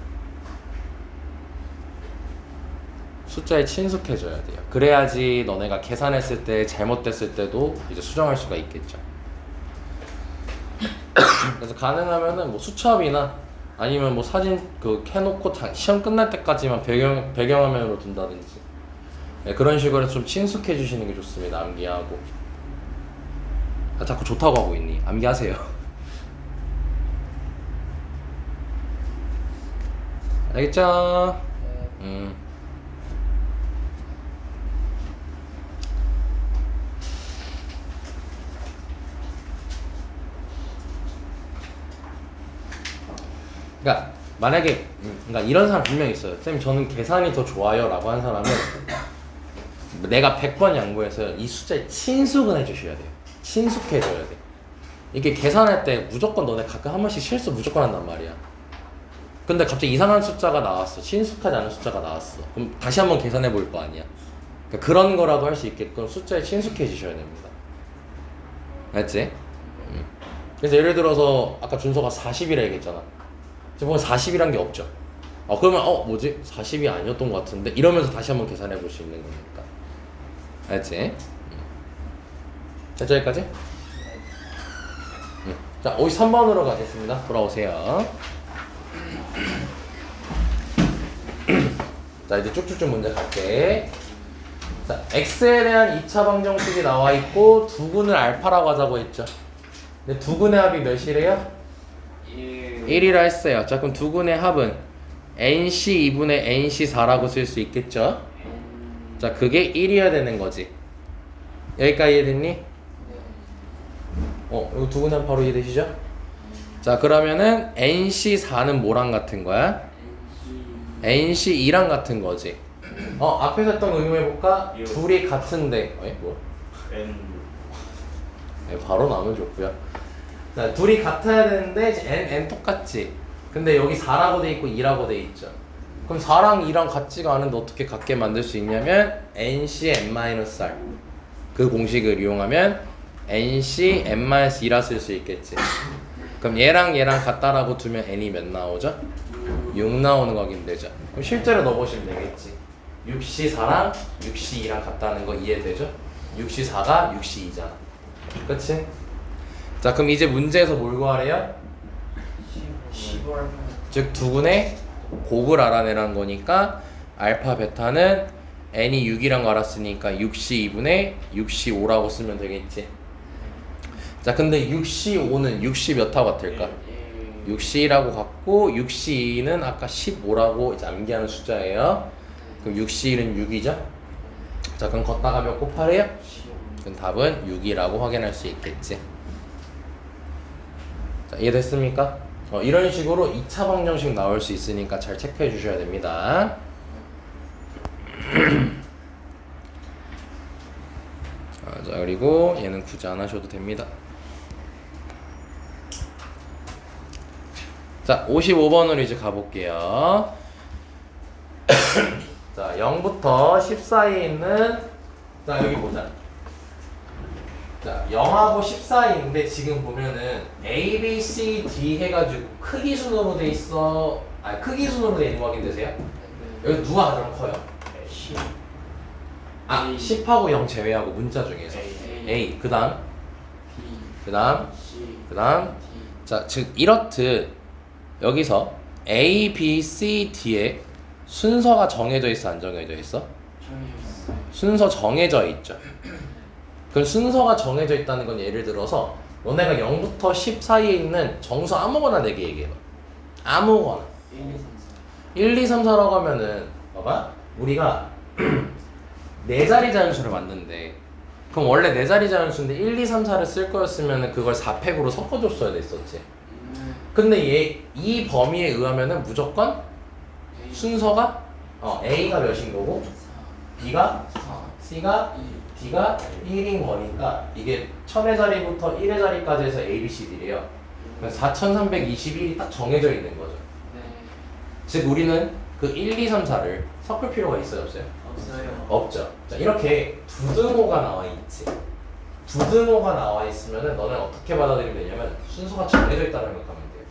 숫자에 친숙해져야 돼요. 그래야지 너네가 계산했을 때 잘못됐을 때도 이제 수정할 수가 있겠죠. 그래서 가능하면은 뭐 수첩이나 아니면 뭐 사진 해놓고 시험 끝날 때까지만 배경화면으로 둔다든지, 네, 그런 식으로 좀 친숙해 주시는 게 좋습니다. 암기하고. 아, 자꾸 좋다고 하고 있니? 암기하세요. 알겠죠? 그러니까 만약에 그러니까 이런 사람 분명히 있어요. 쌤, 저는 계산이 더 좋아요 라고 한 사람은 내가 100번 양보해서 이 숫자에 친숙은 해주셔야 돼요. 친숙해져야 돼. 이게 계산할 때 무조건 너네 가끔 한 번씩 실수 무조건 한단 말이야. 근데 갑자기 이상한 숫자가 나왔어. 친숙하지 않은 숫자가 나왔어. 그럼 다시 한번 계산해 볼 거 아니야. 그러니까 그런 거라도 할 수 있게끔 숫자에 친숙해지셔야 됩니다. 알았지? 그래서 예를 들어서 아까 준서가 40이라 얘기했잖아. 지금 보면 40이란 게 없죠. 그러면 뭐지? 40이 아니었던 것 같은데 이러면서 다시 한번 계산해 볼 수 있는 거니까. 알지? 자, 여기까지? 자, 53번으로 가겠습니다. 돌아오세요. 자, 이제 쭉쭉쭉 문제 갈게. 자, x에 대한 2차 방정식이 나와 있고 두근을 알파라고 하자고 했죠. 근데 두근의 합이 몇이래요? 1이라 했어요. 자, 그럼 두근의 합은 nc 2분의 nc 4라고 쓸 수 있겠죠? 자, 그게 1이어야 되는 거지. 여기까지 이해됐니? 이거 두근의 합 바로 이해되시죠? 자, 그러면은 nc4는 뭐랑 같은 거야? nc2랑 같은 거지. 앞에서 했던 거 응용해볼까? 예. 둘이 같은데 뭐? N 네, 바로 나오면 좋고요. 자, 둘이 같아야 되는데 이제 n 똑같지. 근데 여기 4라고 돼 있고 2라고 돼 있죠. 그럼 4랑 2랑 같지가 않은데 어떻게 같게 만들 수 있냐면 nc n-r 그 공식을 이용하면 nc n-2라 쓸 수 있겠지. 그럼 얘랑 얘랑 같다라고 두면 n이 몇 나오죠? 6 나오는 거긴 되죠. 그럼 실제로 넣어보시면 되겠지. 6C4랑 6C2랑 같다는 거 이해되죠? 6C4가 6C2잖아. 그치? 자, 그럼 이제 문제에서 뭘 구하래요? 15알파. 즉 두근의 곱을 알아내라는 거니까 알파 베타는 n이 6이란 거 알았으니까 6C2분의 6C5라고 쓰면 되겠지. 자, 근데 6C5는 6C 몇 하고 같을까? 6C라고 같고 6C2는 아까 15라고 이제 암기하는 숫자예요. 그럼 6C1은 6이죠? 자, 그럼 걷다가 몇 곱하래요? 그럼 답은 6이라고 확인할 수 있겠지. 자, 이해됐습니까? 이런 식으로 2차 방정식 나올 수 있으니까 잘 체크해 주셔야 됩니다. 자, 그리고 얘는 굳이 안 하셔도 됩니다. 자, 55번으로 이제 가볼게요. 자, 0부터 10 사이에 있는, 자, 여기 보자. 자, 0하고 10 사이인데 지금 보면은 A, B, C, D 해가지고 크기 순으로 돼 있어. 크기 순으로 돼 있는 거 확인되세요? 여기 누가 가장 커요? 10 10하고 0 제외하고 문자 중에서 A, 그 다음, B 그 다음, C 그 다음. D 자, 즉 이렇듯 여기서 A, B, C, D에 순서가 정해져 있어, 안 정해져 있어? 정해졌어요. 순서 정해져 있죠. 그럼 순서가 정해져 있다는 건 예를 들어서 너네가 0부터 10 사이에 있는 정수 아무거나 4개 얘기해봐. 아무거나 1, 2, 3, 4 1, 2, 3, 4라고 하면은 봐봐, 우리가 4자리 자연수를 만드는데 그럼 원래 4자리 자연수인데 1, 2, 3, 4를 쓸 거였으면 그걸 4팩으로 섞어줬어야 됐었지. 근데 이 범위에 의하면은 무조건 순서가 A가 몇인 거고 B가 4 C가 2 D가 1인 거니까 이게 1000의 자리부터 1의 자리까지 해서 A, B, C, D래요. 그래서 4321이 딱 정해져 있는 거죠. 네. 즉 우리는 그 1, 2, 3, 4를 섞을 필요가 있어요, 없어요? 없어요. 없죠. 자, 이렇게 두등호가 나와 있지. 두등호가 나와 있으면은 너는 어떻게 받아들이면 되냐면 순서가 정해져 있다고 생각하면 돼요.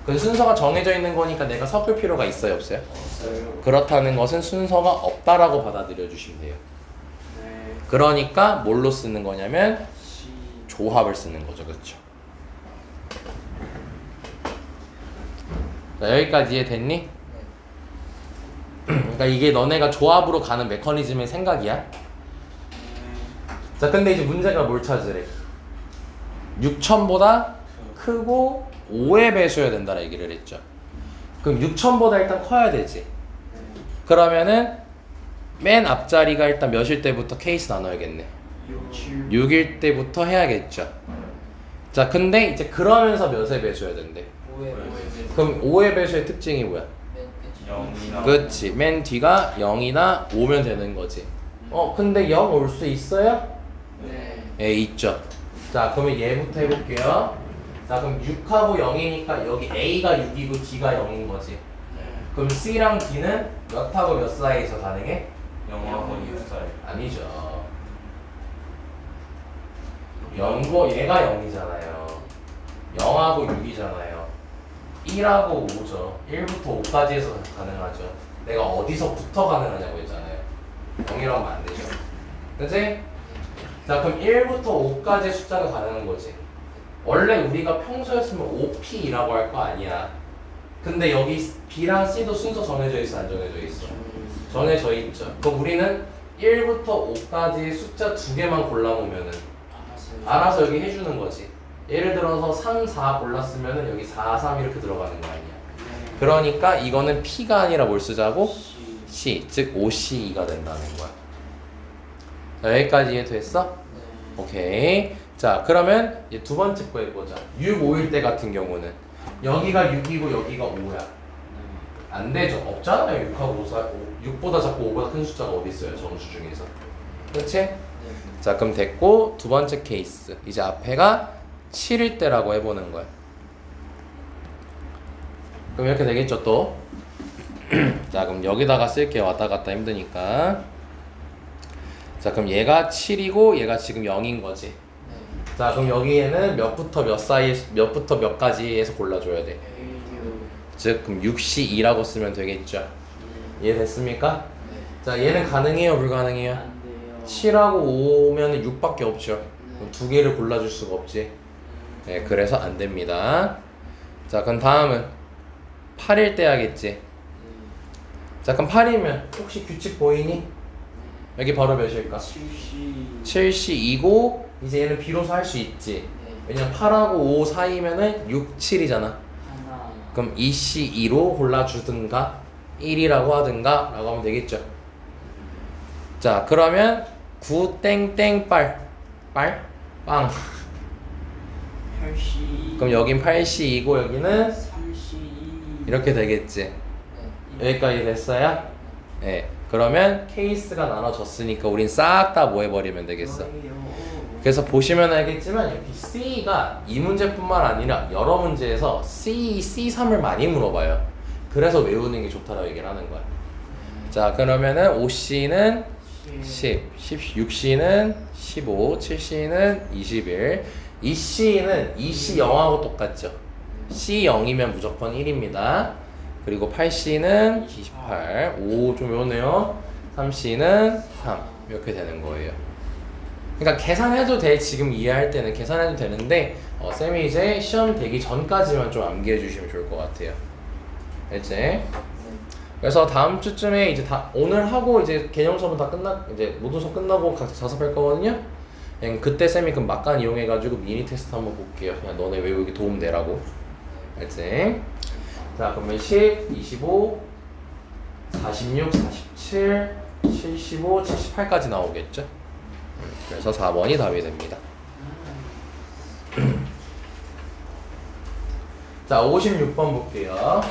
그 순서가 정해져 있는 거니까 내가 섞을 필요가 있어요, 없어요? 없어요. 그렇다는 것은 순서가 없다라고 받아들여 주시면 돼요. 네. 그러니까 뭘로 쓰는 거냐면 C 조합을 쓰는 거죠, 그렇죠? 자, 여기까지 이해됐니? 그러니까 이게 너네가 조합으로 가는 메커니즘의 생각이야. 자, 근데 이제 문제가 뭘 찾으래? 6,000보다 크고 5의 배수여야 된다는 얘기를 했죠. 그럼 6,000보다 일단 커야 되지. 그러면은 맨 앞자리가 일단 몇일 때부터 케이스 나눠야겠네. 6 6일 때부터 해야겠죠. 자, 근데 이제 그러면서 몇의 배수여야 된대. 5에 그럼 5의 배수의 특징이 뭐야? 맨 끝이 0이나 그렇지. 맨 뒤가 0이나 5면 되는 거지. 근데 0 올 수 있어요? 네. 예, 있죠. 자, 그러면 얘부터 해볼게요. 자, 그럼 6하고 0이니까 여기 A가 6이고 D가 0인 거지. 그럼 C랑 D는 몇하고 몇 사이에서 가능해? 0하고 6살 아니죠. 0고 얘가 0이잖아요. 0하고 6이잖아요. 1하고 5죠. 1부터 5까지 해서 가능하죠. 내가 어디서부터 가능하냐고 했잖아요. 0이라고 하면 안 되죠. 그치? 자, 그럼 1부터 5까지 숫자가 가능한 거지. 원래 우리가 평소였으면 5P라고 할 거 아니야. 근데 여기 B랑 C도 순서 정해져 있어, 안 정해져 있어? 정해져 있죠. 그럼 우리는 1부터 5까지 숫자 2개만 골라놓으면은 알아서 여기 해주는 거지. 예를 들어서 3, 4 골랐으면은 여기 4, 3 이렇게 들어가는 거 아니야. 그러니까 이거는 P가 아니라 뭘 쓰자고? C, 즉 OCE가 된다는 거야. 자, 여기까지 이해됐어? 오케이. 자, 그러면 이제 두 번째 거 해보자. 6, 5일 때 같은 경우는 여기가 6이고 여기가 5야. 안 되죠. 없잖아요. 6하고 6보다 작고 5보다 큰 숫자가 어디 있어요? 정수 중에서. 그렇지? 자, 그럼 됐고 두 번째 케이스. 이제 앞에가 7일 때라고 해보는 거야. 그럼 이렇게 되겠죠 또. 자, 그럼 여기다가 쓸게요. 왔다 갔다 힘드니까. 자, 그럼 얘가 7이고 얘가 지금 0인 거지. 자, 그럼 여기에는 몇부터 몇 사이, 몇부터 몇까지에서 골라줘야 돼. 즉, 그럼 6C2라고 쓰면 되겠죠. 이해됐습니까? 자, 얘는 가능해요, 불가능해요? 안 돼요. 7하고 5면은 6밖에 없죠. 그럼 두 개를 골라줄 수가 없지. 네, 그래서 안 됩니다. 자, 그럼 다음은 8일 때 하겠지. 자, 그럼 8이면 혹시 규칙 보이니? 여기 바로 몇일까? 7C2고 이제 얘는 비로소 할 수 있지. 왜냐면 8하고 5 사이면은 6, 7이잖아. 하나. 그럼 2C2로 골라주든가 1이라고 하든가 라고 하면 되겠죠. 자, 그러면 9 땡땡 빨 빵. 8C. 그럼 여긴 8C2고 여기는 3C. 이렇게 되겠지. 여기까지 됐어요? 네. 그러면 케이스가 나눠졌으니까 우린 싹 다 뭐 해버리면 되겠어. 그래서 보시면 알겠지만 이렇게 C가 이 문제뿐만 아니라 여러 문제에서 C3을 많이 물어봐요. 그래서 외우는 게 좋다라고 얘기를 하는 거야. 자, 그러면은 5C는 10, 6C는 15, 7C는 21, 2C는 2C 0하고 똑같죠. C 0이면 무조건 1입니다. 그리고 8C는 28, 5 좀 외우네요. 3C는 3 이렇게 되는 거예요. 그러니까 계산해도 돼. 지금 이해할 때는 계산해도 되는데 쌤이 이제 시험 되기 전까지만 좀 암기해 주시면 좋을 것 같아요. 알지? 그래서 다음 주쯤에 이제 다 오늘 하고 이제 개념 수업은 다 이제 모든 수업 끝나고 각자 자습할 거거든요. 그냥 그때 쌤이 그 막간 이용해가지고 미니 테스트 한번 볼게요. 그냥 너네 외우기 도움 되라고. 알지? 자, 그러면 10, 25, 46, 47, 75, 78까지 나오겠죠? 그래서 4번이 답이 됩니다. 자, 56번 볼게요.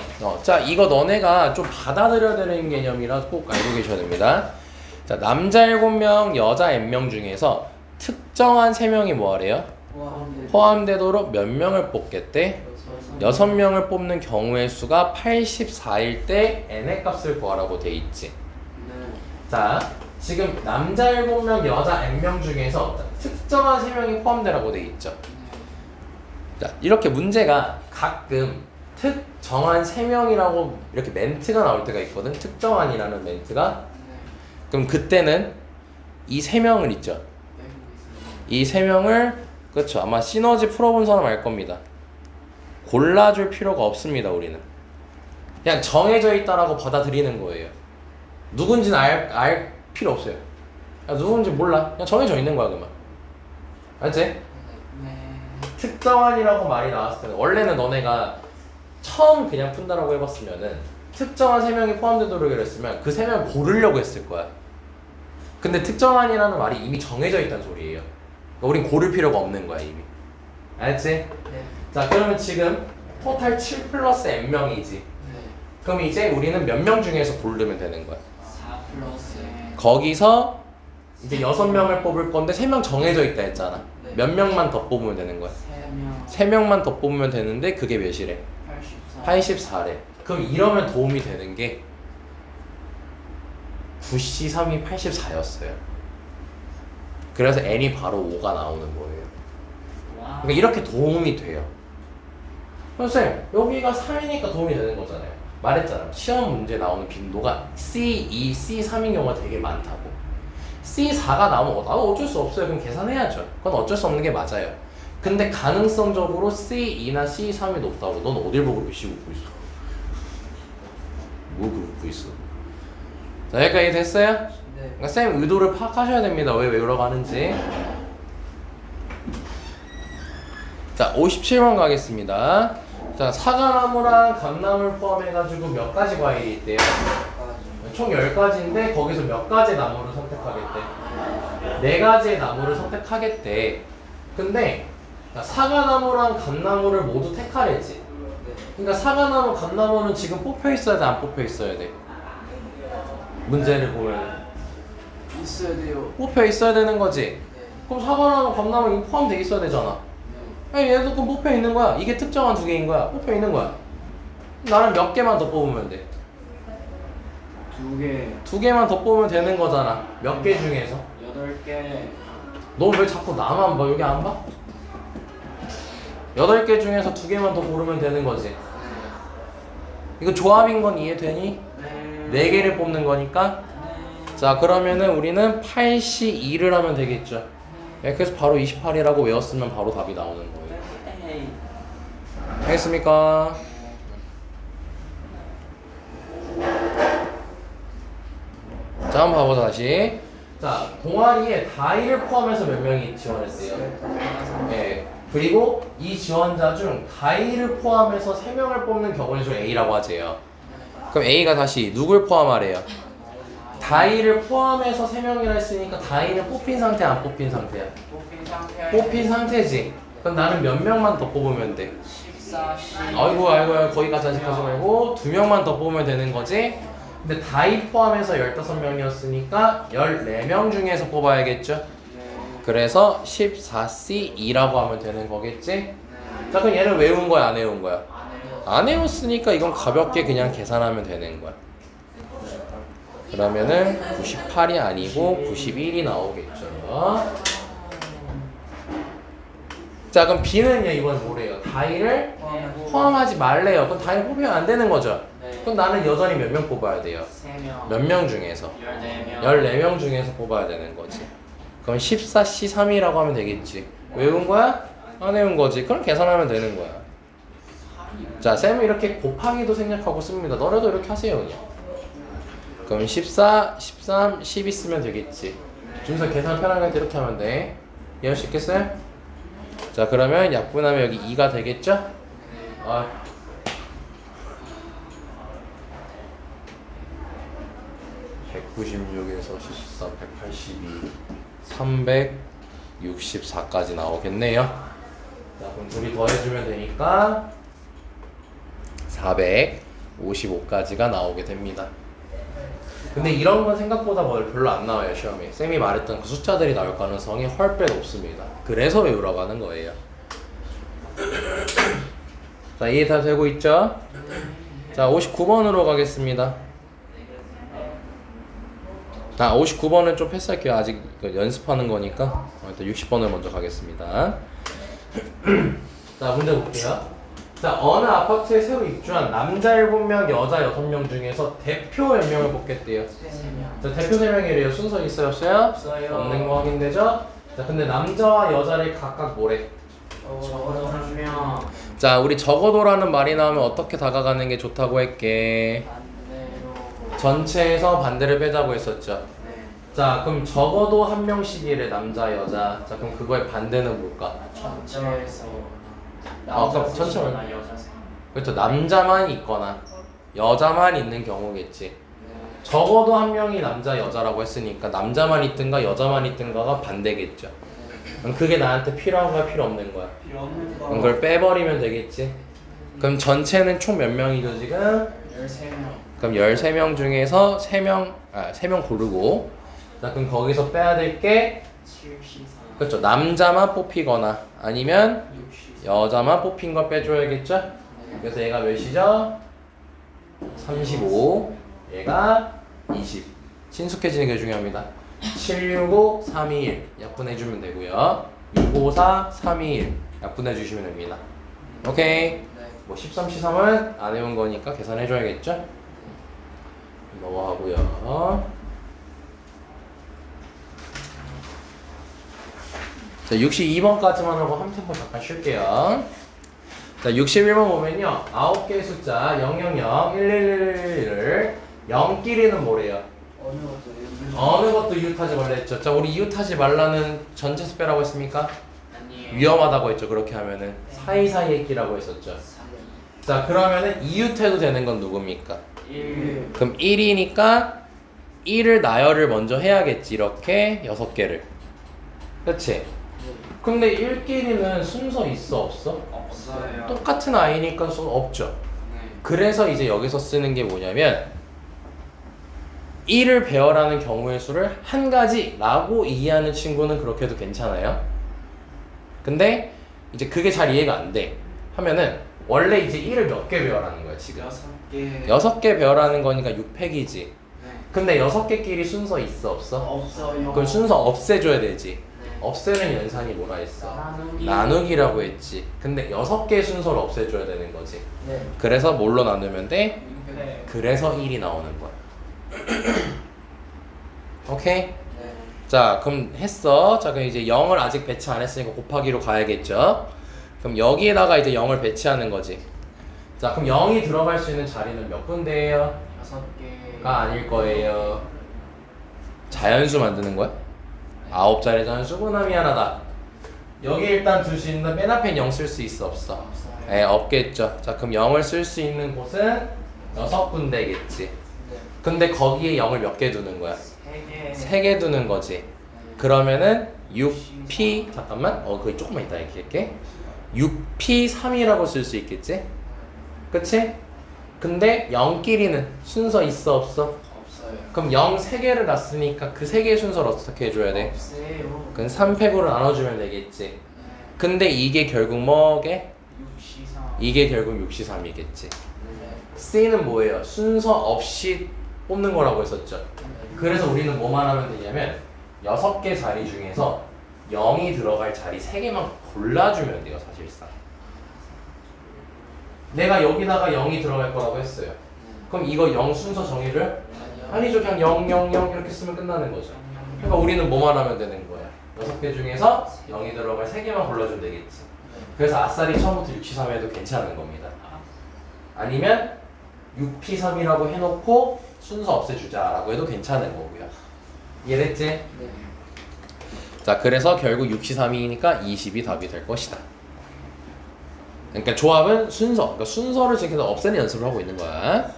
자, 이거 너네가 좀 받아들여야 되는 개념이라 꼭 알고 계셔야 됩니다. 자, 남자 7명, 여자 N명 중에서 특정한 3명이 뭐하래요? 포함되도록 몇 명을 뽑겠대? 6명을 뽑는 경우의 수가 84일 때 n의 값을 구하라고 돼 있지. 자, 지금 남자 7명, 여자 n명 중에서 특정한 3명이 포함되라고 돼 있죠. 자, 이렇게 문제가 가끔 특정한 3명이라고 이렇게 멘트가 나올 때가 있거든. 특정한이라는 멘트가. 그럼 그때는 이 3명을 있죠. 이 3명을 그렇죠. 아마 시너지 풀어본 사람 알 겁니다. 골라줄 필요가 없습니다. 우리는 그냥 정해져 있다라고 받아들이는 거예요. 누군지는 알 필요 없어요. 누군지 몰라. 그냥 정해져 있는 거야. 그만. 알지? 특정한이라고 말이 나왔을 때는 원래는 너네가 처음 그냥 푼다라고 해봤으면은 특정한 3명이 포함되도록 했으면 그 3명 고르려고 했을 거야. 근데 특정한이라는 말이 이미 정해져 있다는 소리예요. 그러니까 우린 고를 필요가 없는 거야 이미. 알지? 자, 그러면 지금 토탈 7 플러스 n명이지. 그럼 이제 우리는 몇 명 중에서 고르면 되는 거야. 4 플러스 거기서 이제 6명을 뽑을 건데 3명 정해져 있다 했잖아. 몇 명만 더 뽑으면 되는 거야. 3명만 더 뽑으면 되는데 그게 몇이래? 84래. 그럼 이러면 도움이 되는 게 9C3이 84였어요. 그래서 n이 바로 5가 나오는 거예요. 그러니까 이렇게 도움이 돼요. 선생님 여기가 3이니까 도움이 되는 거잖아요. 말했잖아. 시험 문제 나오는 빈도가 C2, C3인 경우가 되게 많다고. C4가 나오면 어쩔 수 없어요. 그럼 계산해야죠. 그건 어쩔 수 없는 게 맞아요. 근데 가능성적으로 C2나 C3이 높다고. 넌 어딜 보고 그렇게 씹고 있어? 뭐 그러고 있어? 자, 여기까지 됐어요? 네. 그러니까 쌤 의도를 파악하셔야 됩니다. 왜 외우라고 하는지. 자, 57번 가겠습니다. 자, 사과나무랑 감나무를 포함해가지고 몇 가지 과일이 있대요? 총 10가지인데 거기서 몇 가지 나무를 선택하겠대? 4가지의 나무를 선택하겠대. 근데 사과나무랑 감나무를 모두 택하래지. 그러니까 사과나무, 감나무는 지금 뽑혀 있어야 돼, 안 뽑혀 있어야 돼? 문제를 보면 있어야 돼요. 뽑혀 있어야 되는 거지. 네. 그럼 사과나무, 감나무 이거 포함돼 있어야 되잖아. 아니, 얘도 그럼 뽑혀 있는 거야. 이게 특정한 2개인 거야. 뽑혀 있는 거야. 나는 몇 개만 더 뽑으면 돼. 2개, 2개만 더 뽑으면 되는 거잖아. 몇 개 중에서. 8개. 너 왜 자꾸 나만 봐? 여기 안 봐? 8개 중에서 2개만 더 고르면 되는 거지. 이거 조합인 건 이해되니? 네. 4개를 뽑는 거니까. 자, 그러면은 우리는 82를 하면 되겠죠. 네, 그래서 바로 28이라고 외웠으면 바로 답이 나오는 거예요. 에이. 알겠습니까? 자, 한번 봐보자 다시. 자, 동아리에 다이를 포함해서 몇 명이 지원했대요? 네. 그리고 이 지원자 중 다이를 포함해서 3명을 뽑는 경우의 수 A라고 하재요. 그럼 A가 다시 누굴 포함하래요? 다이를 포함해서 3명이라 했으니까 다이는 뽑힌 상태, 안 뽑힌 상태야? 뽑힌 상태. 뽑힌 상태지. 그럼 나는 몇 명만 더 뽑으면 돼? 14, 10. 아이고 거기까지 아직 하지 말고 2명만 더 뽑으면 되는 거지. 근데 다이 포함해서 15명이었으니까 14명 중에서 뽑아야겠죠. 그래서 14C2라고 하면 되는 거겠지. 자, 그럼 얘를 외운 거야, 안 외운 거야? 안 외웠으니까 이건 가볍게 그냥 계산하면 되는 거야. 그러면은 98이 아니고 91이 나오겠죠. 자, 그럼 B는요, 이번 뭐래요? 다이를 포함하지 말래요. 그럼 다이를 뽑으면 안 되는 거죠. 그럼 나는 여전히 몇 명 뽑아야 돼요? 3명. 몇 명 중에서? 14명. 14명 중에서 뽑아야 되는 거지. 그럼 14C3이라고 하면 되겠지. 외운 거야? 안 외운 거지. 그럼 계산하면 되는 거야. 자, 쌤은 이렇게 곱하기도 생략하고 씁니다. 너네도 이렇게 하세요, 그냥. 그럼 14, 13, 12 쓰면 되겠지. 준서 계산 편하게 할 때 이렇게 하면 돼. 이해할 수 있겠어요? 자, 그러면 약분하면 여기 2가 되겠죠? 아. 196에서 14, 182, 364까지 나오겠네요. 자, 그럼 둘이 더해주면 되니까 455까지가 나오게 됩니다. 근데 이런 건 생각보다 별로 안 나와요, 시험에. 쌤이 말했던 그 숫자들이 나올 가능성이 헐빼 높습니다. 그래서 외우라고 하는 거예요. 자, 이해 다 되고 있죠? 자, 59번으로 가겠습니다. 59번은 좀 패스할게요. 아직 연습하는 거니까. 일단 60번을 먼저 가겠습니다. 자, 문제 볼게요. 자, 어느 아파트에 새로 입주한 남자 7명, 여자 6명 중에서 대표 몇 명을 뽑겠대요? 3명. 자, 대표 3명이래요. 순서 있어요, 없어요? 없어요. 없는 거 확인되죠? 자, 근데 남자와 여자를 각각 뭐래? 적어도 3명. 자, 우리 적어도라는 말이 나오면 어떻게 다가가는 게 좋다고 했게? 반대로. 전체에서 반대를 빼자고 했었죠. 네. 자, 그럼 적어도 한 명씩이래, 남자, 여자. 자, 그럼 그거의 반대는 뭘까? 전체에서. 그럼 전체만. 여자 셋. 그렇죠. 남자만 있거나 여자만 있는 경우겠지. 적어도 한 명이 남자, 여자라고 했으니까 남자만 있든가 여자만 있든가가 반대겠죠. 그럼 그게 나한테 필요한 거야, 필요 없는 거야? 필요 없는 거. 그럼 그걸 빼버리면 되겠지. 그럼 전체는 총 몇 명이죠, 지금? 13명. 그럼 13명 중에서 3명 고르고. 자, 그럼 거기서 빼야 될 게 74. 그렇죠. 남자만 뽑히거나 아니면 64. 여자만 뽑힌 걸 빼줘야겠죠? 그래서 얘가 몇이죠? 35, 얘가 20. 친숙해지는 게 중요합니다. 765, 321 약분해주면 되고요. 654, 321 약분해주시면 됩니다. 오케이. 뭐 13, 13은 안 해온 거니까 계산해줘야겠죠? 넘어가고요. 자, 62번까지만 하고 한 템포 잠깐 쉴게요. 자, 61번 보면요. 9개의 숫자 000, 1111을 0끼리는 뭐래요? 어느 것도 이웃하지 말라 했죠. 자, 우리 이웃하지 말라는 전체수 빼라고 했습니까? 아니에요. 위험하다고 했죠. 그렇게 하면은 사이사이의 끼라고 했었죠. 자, 그러면은 이웃해도 되는 건 누굽니까? 1. 그럼 1이니까 1을 나열을 먼저 해야겠지. 이렇게 6개를. 그치? 근데 1끼리는 순서 있어 없어? 없어요. 똑같은 아이니까 없죠. 네. 그래서 이제 여기서 쓰는 게 뭐냐면 1을 배열하는 경우의 수를 한 가지라고 이해하는 친구는 그렇게 해도 괜찮아요. 근데 이제 그게 잘 이해가 안 돼. 하면은 원래 이제 1을 몇 개 배열하는 거야 지금? 6개. 6개 배열하는 거니까 6팩이지. 네. 근데 6개끼리 순서 있어 없어? 없어요. 그럼 순서 없애줘야 되지. 네. 없애는 연산이 뭐라 했어? 나누기. 나누기라고 했지. 근데 6개의 순서를 없애줘야 되는 거지. 네. 그래서 뭘로 나누면 돼? 네. 그래서 1이 나오는 거야. 오케이? 네. 자, 그럼 했어. 자, 그럼 이제 0을 아직 배치 안 했으니까 곱하기로 가야겠죠? 그럼 여기에다가 이제 0을 배치하는 거지. 자, 그럼 0이 들어갈 수 있는 자리는 몇 군데예요? 6개. 가 아닐 거예요. 자연수 만드는 거야? 9자리 자연수구나. 미안하다. 여기 일단 둘 수 있는 맨 앞에 0 쓸 수 있어 없어? 없어요. 네, 없겠죠. 자, 그럼 0을 쓸 수 있는 곳은 6군데겠지. 네. 근데 거기에 0을 몇 개 두는 거야? 3개. 3개 두는 거지. 그러면은 6p 잠깐만. 그거 조금만 이따 얘기할게. 6p3이라고 쓸 수 있겠지? 그치? 근데 0끼리는 순서 있어 없어? 없어요. 그럼 0 3개를 놨으니까 그 3개의 순서를 어떻게 해줘야 돼? 없어요. 그건 3팩으로 나눠주면 되겠지. 네. 근데 이게 결국 뭐게? 6시상. 이게 결국 6시3이겠지. 네. C는 뭐예요? 순서 없이 뽑는 거라고 했었죠. 그래서 우리는 뭐만 하면 되냐면 6개 자리 중에서 0이 들어갈 자리 3개만 골라주면 돼요. 사실상 내가 여기다가 0이 들어갈 거라고 했어요. 그럼 이거 0 순서 정의를? 아니죠. 그냥 0, 0, 0 이렇게 쓰면 끝나는 거죠. 그러니까 우리는 뭐만 하면 되는 거야? 6개 중에서 0이 들어갈 3개만 골라주면 되겠지. 그래서 아싸리 처음부터 6P3 해도 괜찮은 겁니다. 아니면 6P3이라고 해놓고 순서 없애주자라고 해도 괜찮은 거고요. 이해됐지? 네. 자, 그래서 결국 6C3이니까 20이 답이 될 것이다. 그러니까 조합은 순서, 그러니까 순서를 지금 계속 없애는 연습을 하고 있는 거야.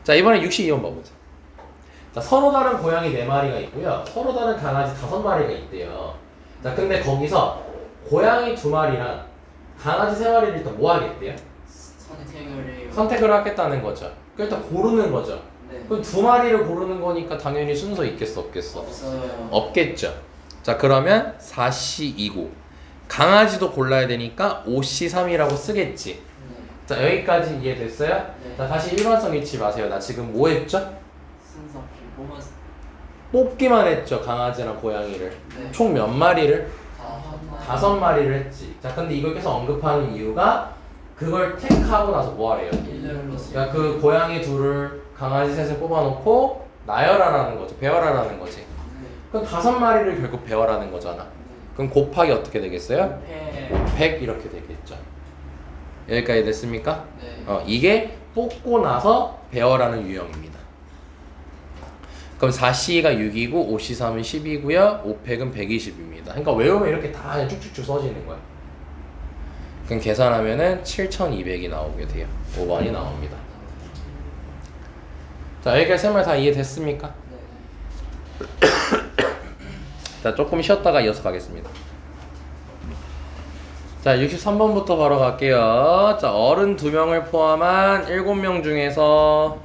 자, 이번에 62번 봐보자. 자, 서로 다른 고양이 4마리가 있고요. 서로 다른 강아지 5마리가 있대요. 자, 근데 거기서 고양이 2마리랑 강아지 3마리를 일단 뭐 하겠대요? 선택을 해요. 선택을 하겠다는 거죠. 그러니까 일단 고르는 거죠. 네. 그럼 2마리를 고르는 거니까 당연히 순서 있겠어 없겠어? 없어요. 없겠죠. 자, 그러면 4C2고 강아지도 골라야 되니까 5C3이라고 쓰겠지. 네. 자, 여기까지 이해됐어요? 네. 자, 다시 일관성 잃지 마세요. 나 지금 뭐 했죠? 순서 없이 뽑았. 뽑기만 했죠. 강아지랑 고양이를. 네. 총 몇 마리를? 5 5마리를 했지. 자, 근데 이걸 계속 언급하는 이유가 그걸 택하고 나서 뭐 하래요? 일렬로 쓰. 그러니까 그 고양이 둘을 강아지 셋을 뽑아놓고 나열하라는 거죠. 배열하라는 거지. 네. 그럼 5마리를 결국 배열하는 거잖아. 그럼 곱하기 어떻게 되겠어요? 네. 100 이렇게 되겠죠. 여기까지 됐습니까? 네. 이게 뽑고 나서 배열하는 유형입니다. 그럼 4C가 6이고 5C3은 10이고요. 5팩은 120입니다. 그러니까 외우면 이렇게 다 그냥 쭉쭉쭉 써지는 거야. 그럼 계산하면은 7200이 나오게 돼요. 5번이 나옵니다. 자, 여기까지 세 말 다 이해됐습니까? 네. 자, 조금 쉬었다가 이어서 가겠습니다. 자, 63번부터 바로 갈게요. 자, 어른 2명을 포함한 7명 중에서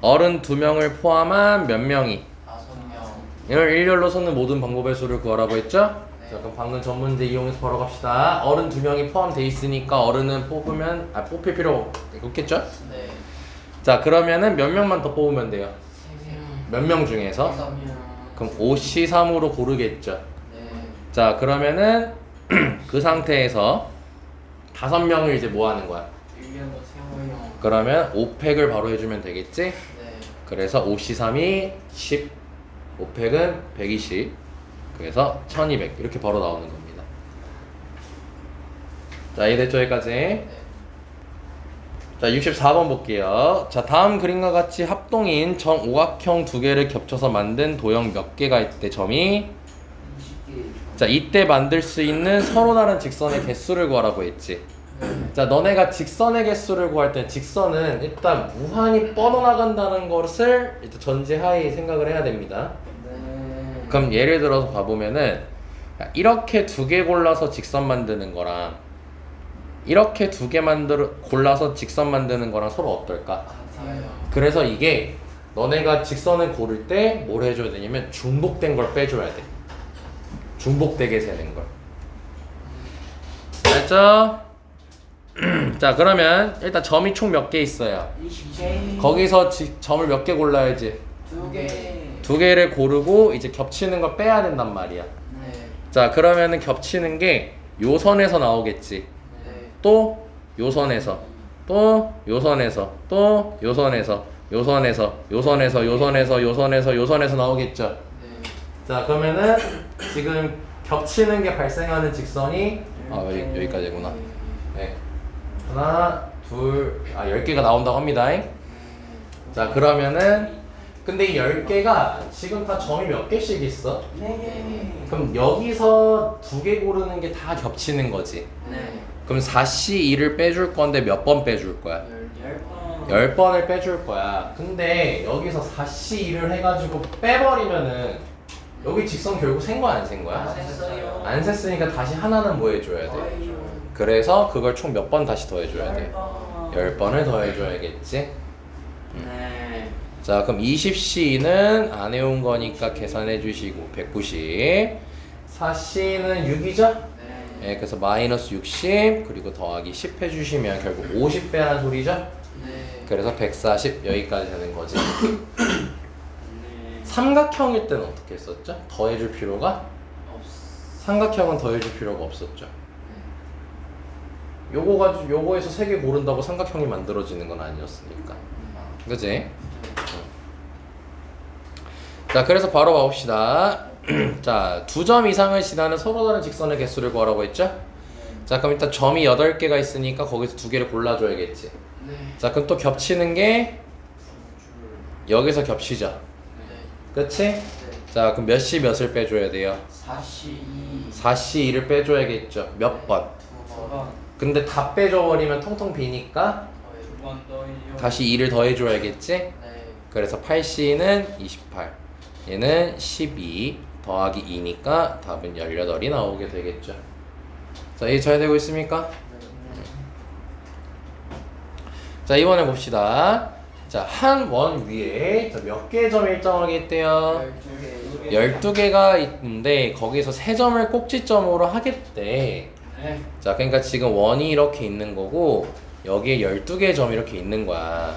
어른 2명을 포함한 몇 명이 5명. 이걸 일렬로 섞는 모든 방법의 수를 구하라고 했죠? 네. 자, 그럼 방금 전 문제 이용해서 바로 갑시다. 어른 2명이 포함돼 있으니까 어른은 뽑으면 뽑힐 필요 없겠죠? 네. 자, 그러면은 몇 명만 더 뽑으면 돼요? 3명. 몇 명 중에서? 5명. 그럼 5C3으로 고르겠죠. 네. 자, 그러면은 그 상태에서 5명을 이제 뭐 하는 거야? 1년도 세워요. 그러면 5팩을 바로 해주면 되겠지? 네. 그래서 5C3이 10, 5팩은 120, 그래서 1200 이렇게 바로 나오는 겁니다. 자, 이해됐죠? 여기까지? 네. 자, 64번 볼게요. 자, 다음 그림과 같이 합동인 정오각형 두 개를 겹쳐서 만든 도형 몇 개가 있대? 점이 20개. 자, 이때 만들 수 있는 서로 다른 직선의 개수를 구하라고 했지. 자, 너네가 직선의 개수를 구할 때 직선은 일단 무한히 뻗어나간다는 것을 일단 전제하에 생각을 해야 됩니다. 네. 그럼 예를 들어서 봐보면은 이렇게 두 개 골라서 직선 만드는 거랑 이렇게 두 개 골라서 직선 만드는 거랑 서로 어떨까? 같아요. 그래서 이게 너네가 직선을 고를 때 뭘 해줘야 되냐면 중복된 걸 빼줘야 돼. 중복되게 세는 걸. 알죠? 자, 그러면 일단 점이 총 몇 개 있어요? 20개. 거기서 점을 몇 개 골라야지? 2개. 2개를 고르고 이제 겹치는 걸 빼야 된단 말이야. 네. 자, 그러면은 겹치는 게 요 선에서 나오겠지. 네. 또 요 선에서, 또 요 선에서, 또 요 선에서, 요 선에서, 요 선에서, 요 선에서, 요 선에서, 요 선에서 나오겠죠. 네. 자, 그러면은 지금 겹치는 게 발생하는 직선이 여기까지구나. 네. 하나, 둘, 10개가 나온다고 합니다. 자, 그러면은 근데 이 10개가 지금 다 점이 몇 개씩 있어? 4개. 그럼 여기서 2개 고르는 게 다 겹치는 거지. 네. 그럼 4C2를 빼줄 건데 몇 번 빼줄 거야? 10번. 10번을 빼줄 거야. 근데 여기서 4C2를 해가지고 빼버리면은 여기 직선 결국 센 거야, 안 센 거야? 안 셌어요. 안 셌으니까 다시 하나는 뭐 해줘야 돼? 더해줘. 그래서 그걸 총 몇 번 다시 더해줘야 돼? 10번. 10번을 더해줘야겠지? 네. 자, 그럼 20C는 안 해온 거니까 계산해 주시고 190. 4C는 6이죠? 네. 예, 그래서 마이너스 60 그리고 더하기 10 해주시면 결국 50배라는 소리죠? 네. 그래서 140 여기까지 되는 거지. 네. 삼각형일 때는 어떻게 했었죠? 더해줄 필요가? 없. 삼각형은 더해줄 필요가 없었죠. 요거 가지고 요거에서 3개 고른다고 삼각형이 만들어지는 건 아니었으니까. 그지? 자, 그래서 바로 봐봅시다. 자, 2점 이상을 지나는 서로 다른 직선의 개수를 구하라고 했죠? 자, 그럼 일단 점이 8개가 있으니까 거기서 2개를 골라줘야겠지. 네. 자, 그럼 또 겹치는 게 여기서 겹치죠. 네. 그치? 네. 자, 그럼 몇 시 몇을 빼줘야 돼요? 42. 4C 2를 빼줘야겠죠. 몇 번? 2번. 근데 다 빼줘버리면 통통 비니까 2번 더해줘. 다시 2를 더해줘야겠지? 네. 그래서 8C는 28, 얘는 12 더하기 2니까 답은 18이 나오게 되겠죠. 자, 이해 잘 되고 있습니까? 자, 이번에 봅시다. 자, 한 원 위에 몇 개의 점이 일정하게 있대요? 12개. 12개가 있는데 거기서 3점을 꼭지점으로 하겠대. 네. 자, 그러니까 지금 원이 이렇게 있는 거고 여기에 12개의 점이 이렇게 있는 거야.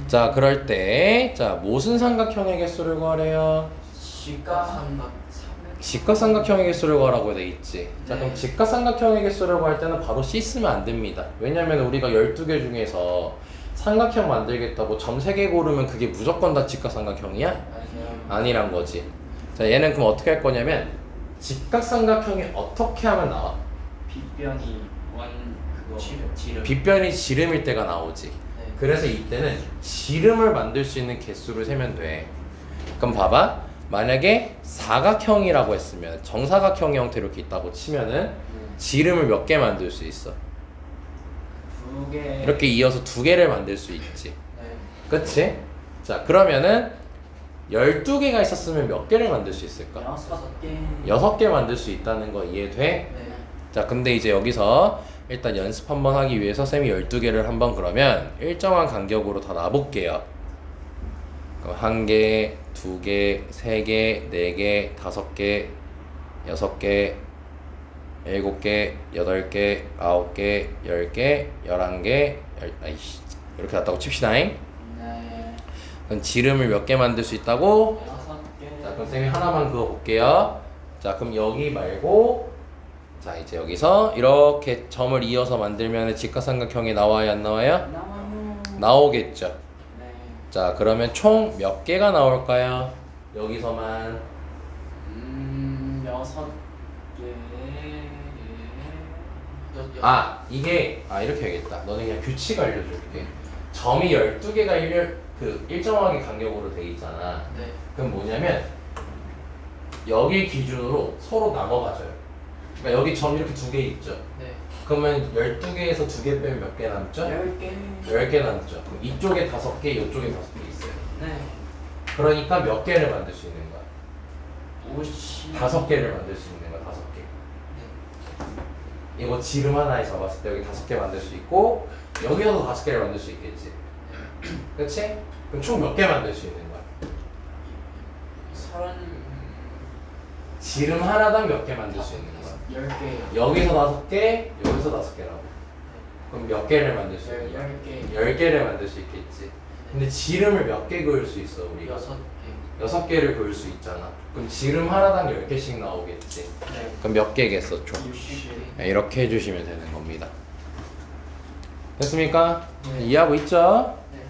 자, 그럴 때 자, 무슨 삼각형의 개수를 구하래요? 삼각. 직각삼각형의 개수를 구하라고 돼 있지. 자, 그럼 네. 직각삼각형의 개수를 구할 때는 바로 C 쓰면 안 됩니다. 왜냐면 우리가 12개 중에서 삼각형 만들겠다고 점 3개 고르면 그게 무조건 다 직각삼각형이야? 아니요. 아니란 거지. 자, 얘는 그럼 어떻게 할 거냐면 직각삼각형이 어떻게 하면 나와? 빗변이 원 그거 지름. 빗변이 지름일 때가 나오지. 네. 그래서 이때는 지름을 만들 수 있는 개수를 세면 돼. 그럼 봐봐. 만약에 사각형이라고 했으면 정사각형 형태로 이렇게 있다고 치면은 지름을 몇 개 만들 수 있어? 2개. 이렇게 이어서 2개를 만들 수 있지. 네. 그치? 자, 그러면은 12개가 있었으면 몇 개를 만들 수 있을까? 6개. 6개 만들 수 있다는 거 이해돼? 네. 자, 근데 이제 여기서 일단 연습 한번 하기 위해서 쌤이 12개를 한번 그러면 일정한 간격으로 다 놔볼게요. 그럼 1개, 2개, 3개, 4개, 5개, 6개, 7개, 8개, 9개, 10개, 11개, 아이씨 이렇게 놨다고 칩시다잉. 네. 그럼 지름을 몇 개 만들 수 있다고? 6개. 자, 그럼 쌤이 하나만 그어 볼게요. 자, 그럼 여기 말고 자 이제 여기서 이렇게 점을 이어서 만들면 직각삼각형이 나와요 안 나와요? 나와요. 나오겠죠. 네. 자 그러면 총 몇 개가 나올까요? 여기서만 6개. 이게 이렇게 해야겠다. 너네 그냥 규칙 알려줄게. 점이 12개가 일정하게 간격으로 돼 있잖아. 네. 그럼 뭐냐면 여기 기준으로 서로 나눠가져요. 그러니까 여기 점 이렇게 2개 있죠. 네. 그러면 12개에서 2개 빼면 몇 개 남죠? 10개. 10개 남죠. 그럼 이쪽에 5개, 이쪽에 5개 있어요. 네. 그러니까 몇 개를 만들 수 있는 거야? 50. 5개를 만들 수 있는 거야. 5개. 이거 지름 하나에 잡았을 때 여기 5개 만들 수 있고 여기서도 5개를 만들 수 있겠지. 그치? 그럼 총 몇 개 만들 수 있는 거야? 30. 지름 하나당 몇 개 만들 수 있는 거야? 10개. 여기서 5개, 여기서 5개라고. 그럼 몇 개를 만들 수 있는 거야? 10개. 10개를 만들 수 있겠지. 근데 지름을 몇 개 그을 수 있어 우리가? 6개. 6개를 그을 수 있잖아. 그럼 지름 하나당 10개씩 나오겠지. 네. 그럼 몇 개겠어 총? 60개. 이렇게 해주시면 되는 겁니다. 됐습니까? 네. 이해하고 있죠? 네.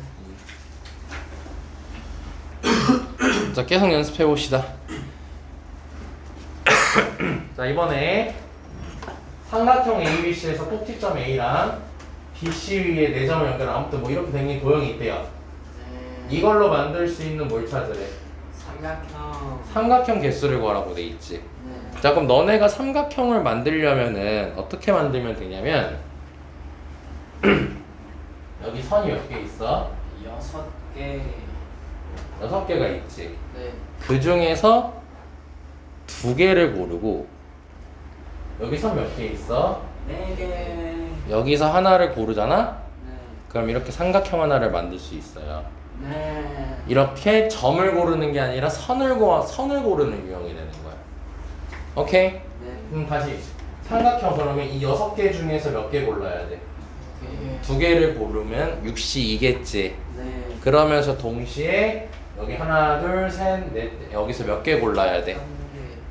자 계속 연습해 봅시다. 자 이번에 삼각형 ABC에서 꼭지점 A랑 BC 위에 4점을 연결한 아무튼 뭐 이렇게 생긴 도형이 있대요. 네. 이걸로 만들 수 있는 뭘 찾으래? 삼각형. 삼각형 개수를 구하라고 돼 있지. 네. 자 그럼 너네가 삼각형을 만들려면은 어떻게 만들면 되냐면 여기 선이 몇 개 있어? 6개. 6개가 있지. 네. 그 중에서 2개를 고르고 여기 선 몇 개 있어? 4개. 여기서 하나를 고르잖아? 네. 그럼 이렇게 삼각형 하나를 만들 수 있어요. 네. 이렇게 점을 고르는 게 아니라 선을 고르는 유형이 되는 거야. 오케이? 네. 다시 삼각형 그러면 이 6개 중에서 몇 개 골라야 돼? 2개. 2개를 고르면 6이2겠지. 네. 그러면서 동시에 여기 하나, 둘, 셋, 넷 여기서 몇 개 골라야 돼? 3개.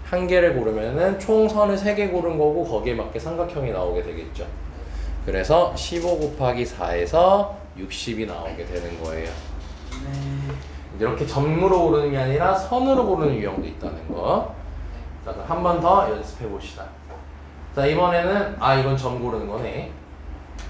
한 개를 고르면은 총 선을 3개 고른 거고 거기에 맞게 삼각형이 나오게 되겠죠. 그래서 15 곱하기 4에서 60이 나오게 되는 거예요. 네. 이렇게 점으로 고르는 게 아니라 선으로 고르는 유형도 있다는 거. 자, 그럼 한 번 더 연습해 봅시다. 자, 이번에는 이건 점 고르는 거네.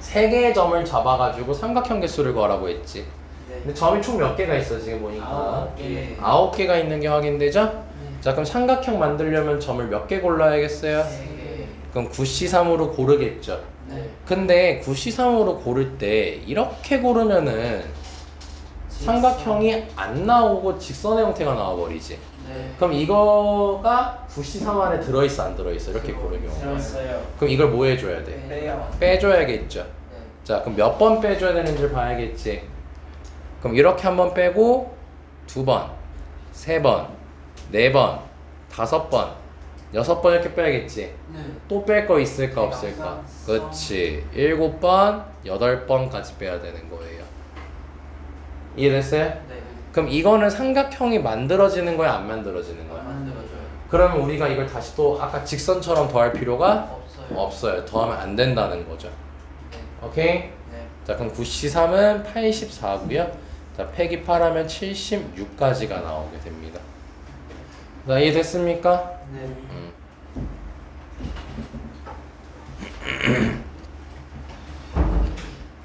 3개의 점을 잡아가지고 삼각형 개수를 구하라고 했지. 네. 근데 점이 총 몇 개가 있어 지금 보니까? 9개. 9개가 있는 게 확인되죠? 네. 자, 그럼 삼각형 만들려면 점을 몇 개 골라야겠어요? 3개. 그럼 9C3으로 고르겠죠. 네. 근데 9C3으로 고를 때 이렇게 고르면은 삼각형이 안 나오고 직선의 형태가 나와버리지. 네. 그럼 이거가 9C3 안에 들어있어 안 들어있어? 이렇게 고르면 들었어요. 그럼 이걸 뭐 해줘야 돼? 빼요. 빼줘야겠죠. 네. 자 그럼 몇 번 빼줘야 되는지 봐야겠지. 그럼 이렇게 한 번 빼고 2번, 3번, 4번, 5번, 6번 이렇게 빼야겠지. 네. 또 뺄 거 있을까 없을까? 그렇지. 7번, 8번까지 빼야 되는 거예요. 이해됐어요? 네. 그럼 이거는 삼각형이 만들어지는 거야 안 만들어지는 거야? 만들어줘요. 그러면 우리가 이걸 다시 또 아까 직선처럼 더할 필요가 없어요. 없어요. 더하면 안 된다는 거죠. 네. 오케이? 네. 자 그럼 9C3은 84고요. 자 패기 8하면 76까지가 나오게 됩니다. 자 이해됐습니까? 네.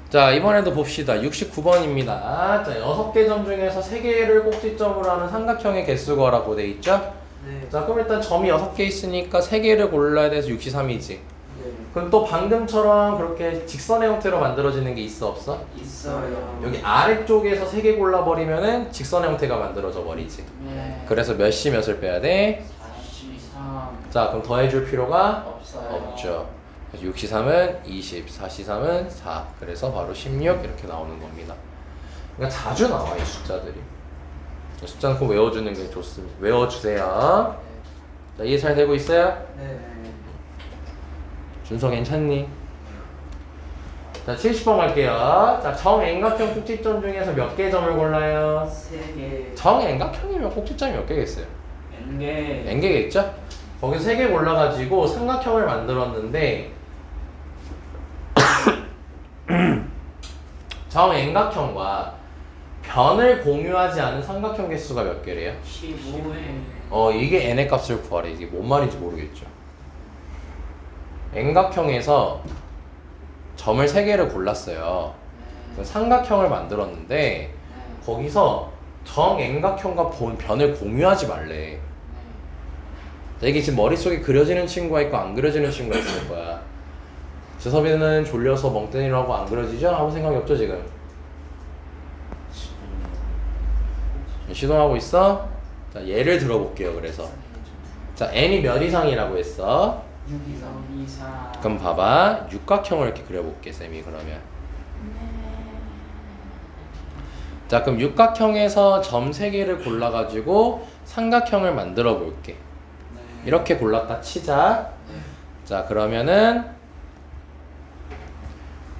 자 이번에도 봅시다. 69번입니다. 자 6개 점 중에서 3개를 꼭지점으로 하는 삼각형의 개수 구하라고 돼 있죠? 네. 자 그럼 일단 점이 6개 있으니까 3개를 골라야 돼서 63이지. 네. 그럼 또 방금처럼 그렇게 직선의 형태로 만들어지는 게 있어 없어? 있어요. 여기 아래쪽에서 3개 골라버리면은 직선의 형태가 만들어져 버리지. 네. 그래서 몇시 몇을 빼야 돼? 43. 자 그럼 더해줄 필요가 없어요. 없죠. 6C3은 20, 4C3은 4. 그래서 바로 16 이렇게 나오는 겁니다. 그러니까 자주 나와 이 숫자들이. 숫자는 꼭 외워주는 게 좋습니다. 외워주세요. 자 이해 잘 되고 있어요? 네. 준서 괜찮니? 자 70번 갈게요. 자 정앵각형 꼭지점 중에서 몇 개 점을 골라요? 3개. 정앵각형이면 꼭지점이 몇 개겠어요? N개. n개겠죠? 거기서 3개 골라가지고 삼각형을 만들었는데 정円각형과 변을 공유하지 않은 삼각형 개수가 몇 개래요? 15회. 이게 n의 값을 구하래. 이게 뭔 말인지 모르겠죠. N각형에서 점을 3개를 골랐어요. 그래서 삼각형을 만들었는데 거기서 정N각형과 변을 공유하지 말래. 이게 지금 머릿속에 그려지는 친구가 있고 안 그려지는 친구가 있을 거야. 재섭이는 졸려서 멍때리라고 안 그려지죠? 아무 생각이 없죠 지금? 시동하고 있어? 자, 예를 들어볼게요. 그래서 자, n이 몇 이상이라고 했어? 6 이상. 그럼 봐봐, 육각형을 이렇게 그려볼게 쌤이. 그러면 자, 그럼 육각형에서 점 3개를 골라가지고 삼각형을 만들어 볼게. 이렇게 골랐다 치자. 자, 그러면은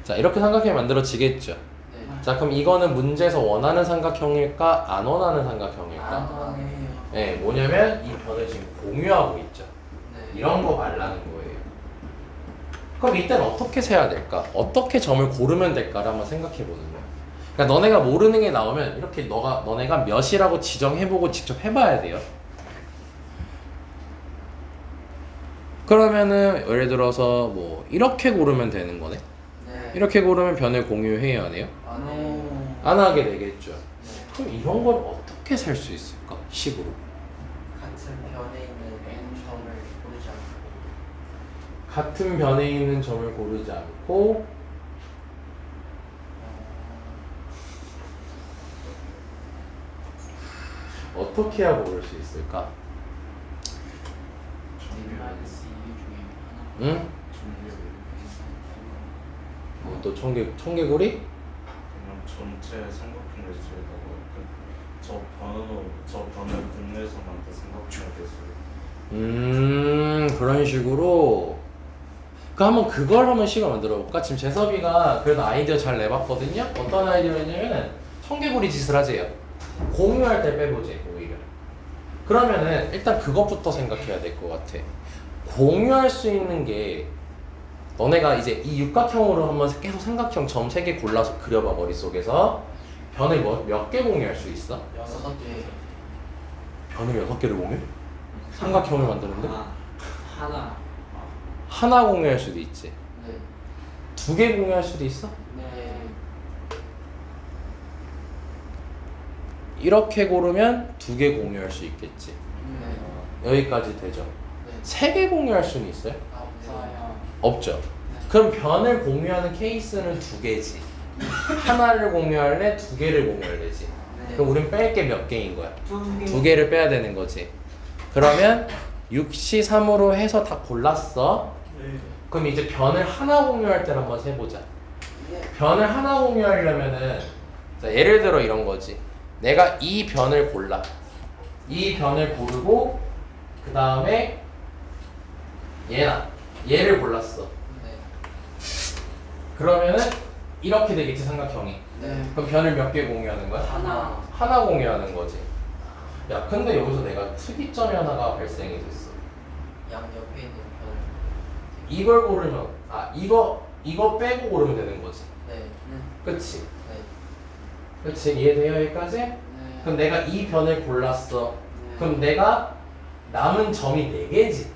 자, 이렇게 삼각형이 만들어지겠죠. 자, 그럼 이거는 문제에서 원하는 삼각형일까? 안 원하는 삼각형일까? 네, 뭐냐면 이 변을 지금 공유하고 있죠. 이런 거 말라는 거예요. 그럼 이때는 어떻게 세야 될까? 어떻게 점을 고르면 될까를 한번 생각해 보는 거야. 그러니까 너네가 모르는 게 나오면 이렇게 너네가 몇이라고 지정해보고 직접 해봐야 돼요. 그러면은 예를 들어서 뭐 이렇게 고르면 되는 거네. 이렇게 고르면 변을 공유해야 하네요. 안 하게 되겠죠. 그럼 이런 걸 어떻게 살 수 있을까? 식으로. 같은 변에 있는 n 점을 고르지 않고 같은 변에 있는 점을 고르지 않고 어떻게 해야 고를 수 있을까? 응? 또 청개구리? 그냥 전체 삼각형 개수에다가 저 변을 분류해서 만든 삼각형 개수. 그런 식으로. 한번 그걸 한번 시간 만들어 볼까? 지금 재섭이가 그래도 아이디어 잘 내봤거든요? 어떤 아이디어냐면은 청개구리 짓을 하세요. 공유할 때 빼보지, 오히려. 그러면은 일단 그것부터 생각해야 될 것 같아. 공유할 수 있는 게 너네가 이제 이 육각형으로 한번 계속 삼각형 점 3개 골라서 그려봐. 머릿속에서 변을 몇 개 공유할 수 있어? 6개. 변을 6개를 공유? 삼각형을 만드는데? 하나. 하나 공유할 수도 있지. 네. 2개 공유할 수도 있어? 네. 이렇게 고르면 2개 공유할 수 있겠지. 여기까지 되죠. 3개 공유할 수는 있어요? 없어요. 없죠. 그럼 변을 공유하는 케이스는 2개지. 하나를 공유할래? 2개를 공유할래지. 그럼 우린 뺄 게 몇 개인 거야? 2개를 빼야 되는 거지. 그러면 6시 3으로 해서 다 골랐어. 그럼 이제 변을 하나 공유할 때를 한번 해보자. 변을 하나 공유하려면은 자, 예를 들어 이런 거지. 내가 이 변을 골라. 이 변을 고르고 그 다음에 얘를 골랐어. 그러면은 이렇게 되겠지, 삼각형이. 그럼 변을 몇 개 공유하는 거야? 하나 공유하는 거지. 야, 근데 여기서 내가 특이점이 하나가 발생이 됐어. 양 옆에 있는 변을. 이걸 고르면 이거 빼고 고르면 되는 거지. 그치? 그치? 이해돼요, 여기까지? 그럼 내가 이 변을 골랐어. 그럼 내가 남은 점이 4개지.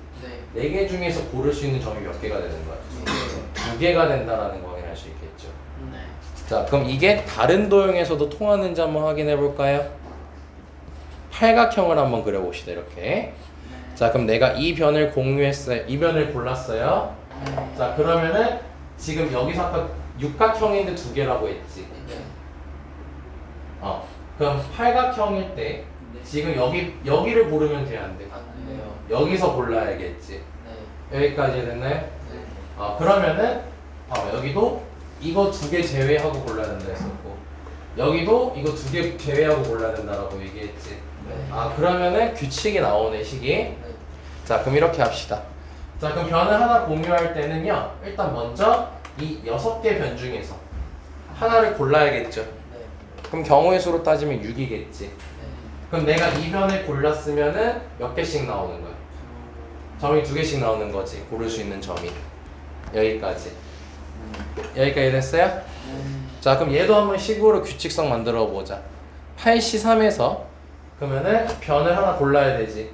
4개 중에서 고를 수 있는 점이 몇 개가 되는 거야? 2개가 된다라는 거 확인할 수 있겠죠. 자, 그럼 이게 다른 도형에서도 통하는지 한번 확인해 볼까요? 팔각형을 한번 그려봅시다. 이렇게. 자, 그럼 내가 이 변을 공유했어요. 이 변을 골랐어요. 자, 그러면은 지금 여기서 아까 육각형인데 2개라고 했지. 그럼 팔각형일 때 지금 여기를 고르면 돼야 안 돼? 안 돼요. 여기서 골라야겠지. 여기까지 됐나요? 그러면은 여기도 이거 2개 제외하고 골라야 된다 했었고, 여기도 이거 2개 제외하고 골라야 된다라고 얘기했지. 그러면은 규칙이 나오네, 식이. 자, 그럼 이렇게 합시다. 자, 그럼 변을 하나 공유할 때는요, 일단 먼저 이 6개 변 중에서 하나를 골라야겠죠. 그럼 경우의 수로 따지면 6이겠지. 그럼 내가 이 변을 골랐으면은 몇 개씩 나오는 거야? 점이 2개씩 나오는 거지. 고를 수 있는 점이. 여기까지. 여기까지 됐어요? 네. 자, 그럼 얘도 한번 식으로 규칙성 만들어 보자. 8C3에서 그러면은 변을 하나 골라야 되지.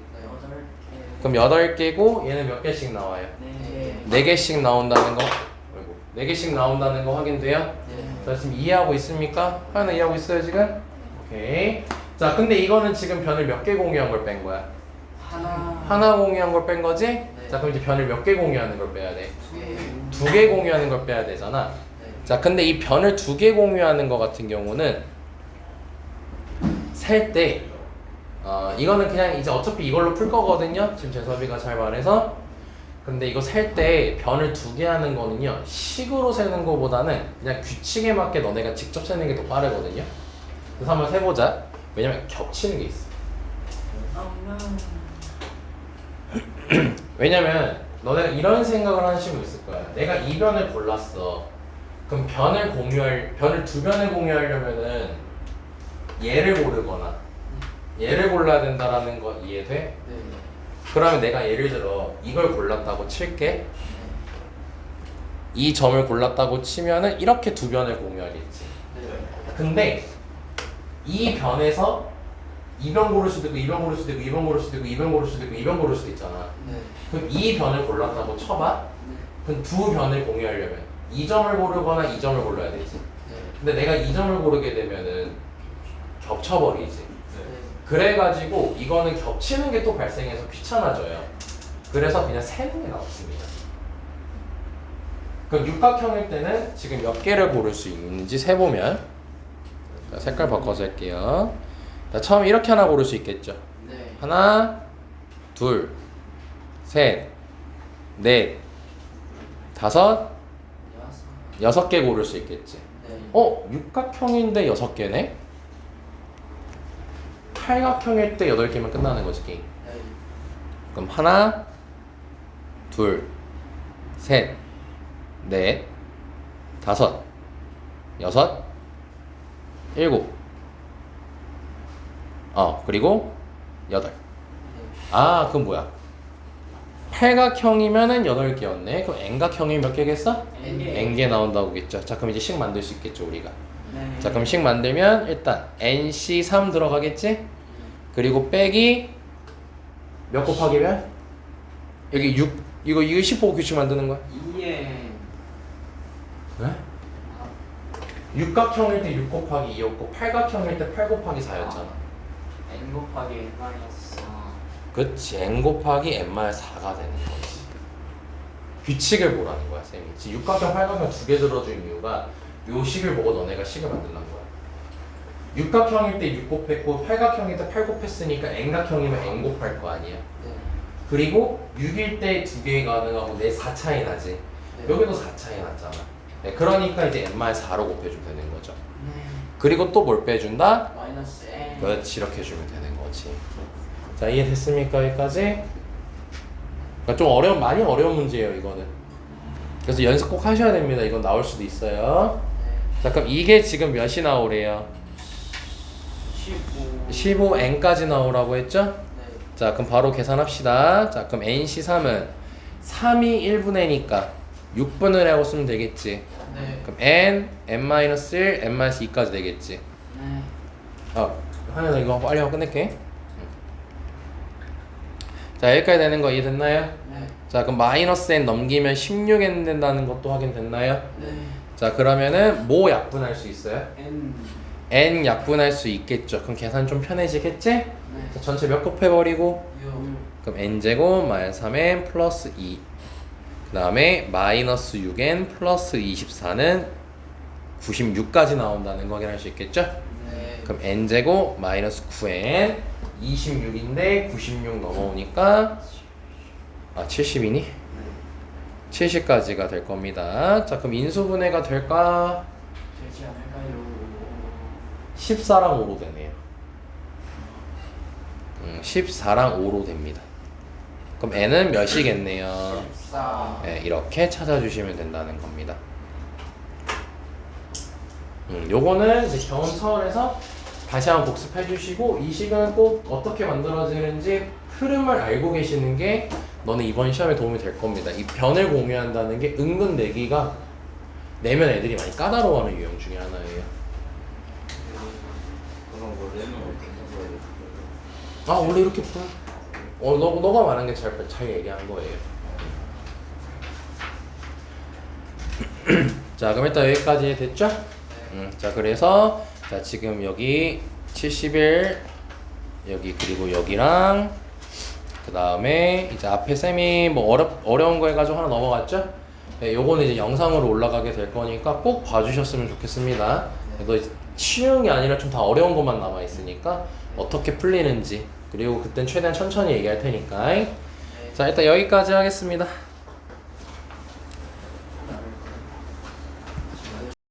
그럼 8개고 얘는 몇 개씩 나와요? 네. 4개씩 나온다는 거. 아이고. 4개씩 나온다는 거 확인돼요? 네. 자, 지금 이해하고 있습니까? 하나 이해하고 있어요, 지금? 오케이. 자, 근데 이거는 지금 변을 몇 개 공유한 걸 뺀 거야? 하나 공유한 걸 뺀 거지? 자, 그럼 이제 변을 몇 개 공유하는 걸 빼야 돼? 2개 공유하는 걸 빼야 되잖아. 자, 근데 이 변을 2개 공유하는 거 같은 경우는 셀 때 이거는 그냥 이제 어차피 이걸로 풀 거거든요. 지금 재섭이가 잘 말해서. 근데 이거 셀 때 변을 2개 하는 거는요, 식으로 세는 거보다는 그냥 규칙에 맞게 너네가 직접 세는 게 더 빠르거든요. 그래서 한번 세보자. 왜냐면 겹치는 게 있어. 왜냐면 너네가 이런 생각을 하는 친구 있을 거야. 내가 이 변을 골랐어. 그럼 변을 2변을 공유하려면은 얘를 고르거나 얘를 골라야 된다라는 거 이해돼? 그러면 내가 예를 들어 이걸 골랐다고 칠게. 이 점을 골랐다고 치면은 이렇게 2변을 공유하겠지. 근데 이 변에서 2변 고를 수도 있고 2변 고를 수도 있고 2변 고를 수도 있고 2변 고를 수도 있고 2변 고를 수도 있잖아. 그럼 이 변을 골랐다고 쳐봐. 그럼 2변을 공유하려면 이 점을 고르거나 이 점을 골라야 되지. 근데 내가 이 점을 고르게 되면은 겹쳐버리지. 그래가지고 이거는 겹치는 게 또 발생해서 귀찮아져요. 그래서 그냥 세는 게 낫습니다. 그럼 육각형일 때는 지금 몇 개를 고를 수 있는지 세보면, 자, 색깔 바꿔서 할게요. 자, 처음 이렇게 하나 고를 수 있겠죠. 하나, 둘, 셋, 넷, 다섯, 6개 고를 수 있겠지. 육각형인데 6개네? 팔각형일 때 8개면 끝나는 거지, 게임. 그럼 하나, 둘, 셋, 넷, 다섯, 여섯, 일곱. 그리고 8. 그럼 뭐야? 팔각형이면은 8개였네. 그럼 N각형이 몇 개겠어? N개 나온다고 겠죠. 자, 그럼 이제 식 만들 수 있겠죠, 우리가. 자, 그럼 식 만들면 일단 NC3 들어가겠지? 그리고 빼기 몇 곱하기면? 여기 6, 이거 10호 규칙 만드는 거야? 네. 육각형일 때 6 곱하기 2였고 팔각형일 때 8 곱하기 4였잖아. N 곱하기 N 마이너스 4. 그치, N 곱하기 N-4가 되는 거지. 규칙을 보라는 거야, 쌤이. 지금 육각형, 팔각형 2개 들어준 이유가 요 식을 보고 너네가 식을 만들란 거야. 육각형일 때 6 곱했고 팔각형일 때 8 곱했으니까 N각형이면 N 곱할 거 아니야. 그리고 6일 때 2개 가능하고 내 4 차이 나지. 여기도 4 차이 났잖아. 그러니까 이제 N-4로 곱해주면 되는 거죠. 그리고 또 뭘 빼준다? 마이너스 N. 그렇지, 이렇게 해주면 되는 거지. 자, 이해됐습니까? 여기까지? 그러니까 좀 많이 어려운 문제예요, 이거는. 그래서 연습 꼭 하셔야 됩니다. 이건 나올 수도 있어요. 자, 그럼 이게 지금 몇이 나오래요? 15N까지 나오라고 했죠? 자, 그럼 바로 계산합시다. 자, 그럼 NC3은 3이 1분의니까 6분을 하고 쓰면 되겠지. 그럼 N, N-1, N-2까지 되겠지. 하연아 이거 빨리 하고 끝낼게. 자, 여기까지 되는 거 이해됐나요? 자, 그럼 마이너스 N 넘기면 16N 된다는 것도 확인됐나요? 자, 그러면은 뭐 약분할 수 있어요? N 약분할 수 있겠죠. 그럼 계산 좀 편해지겠지? 자, 전체 몇 곱해버리고? 그럼 N제곱 마이너스 3N 플러스 2. 그 다음에 마이너스 6N 플러스 24는 96까지 나온다는 거 확인할 수 있겠죠? 그럼 N제곱 마이너스 9N 26인데 96 넘어오니까 70이니? 70까지가 될 겁니다. 자, 그럼 인수분해가 될까? 되지 않을까요? 14랑 5로 되네요. 14랑 5로 됩니다. 그럼 N은 몇이겠네요? 14. 네, 이렇게 찾아주시면 된다는 겁니다. 요거는 이제 경험 차원에서 다시 한번 복습해 주시고 이 식은 꼭 어떻게 만들어지는지 흐름을 알고 계시는 게 너네 이번 시험에 도움이 될 겁니다. 이 변을 공유한다는 게 은근 내기가 내면 애들이 많이 까다로워하는 유형 중에 하나예요. 그럼 원래는 어떻게 해야 될까요? 아 원래 이렇게 풀? 너가 말한 게 잘 얘기한 거예요. 자 그럼 일단 여기까지 됐죠? 자 그래서 자 지금 여기 71 여기 그리고 여기랑 그 다음에 이제 앞에 쌤이 뭐 어려운 거 해가지고 하나 넘어갔죠? 네, 요거는 이제 영상으로 올라가게 될 거니까 꼭 봐주셨으면 좋겠습니다. 이거 쉬운 게 아니라 좀 다 어려운 것만 남아 있으니까 어떻게 풀리는지 그리고 그땐 최대한 천천히 얘기할 테니까. 자 일단 여기까지 하겠습니다.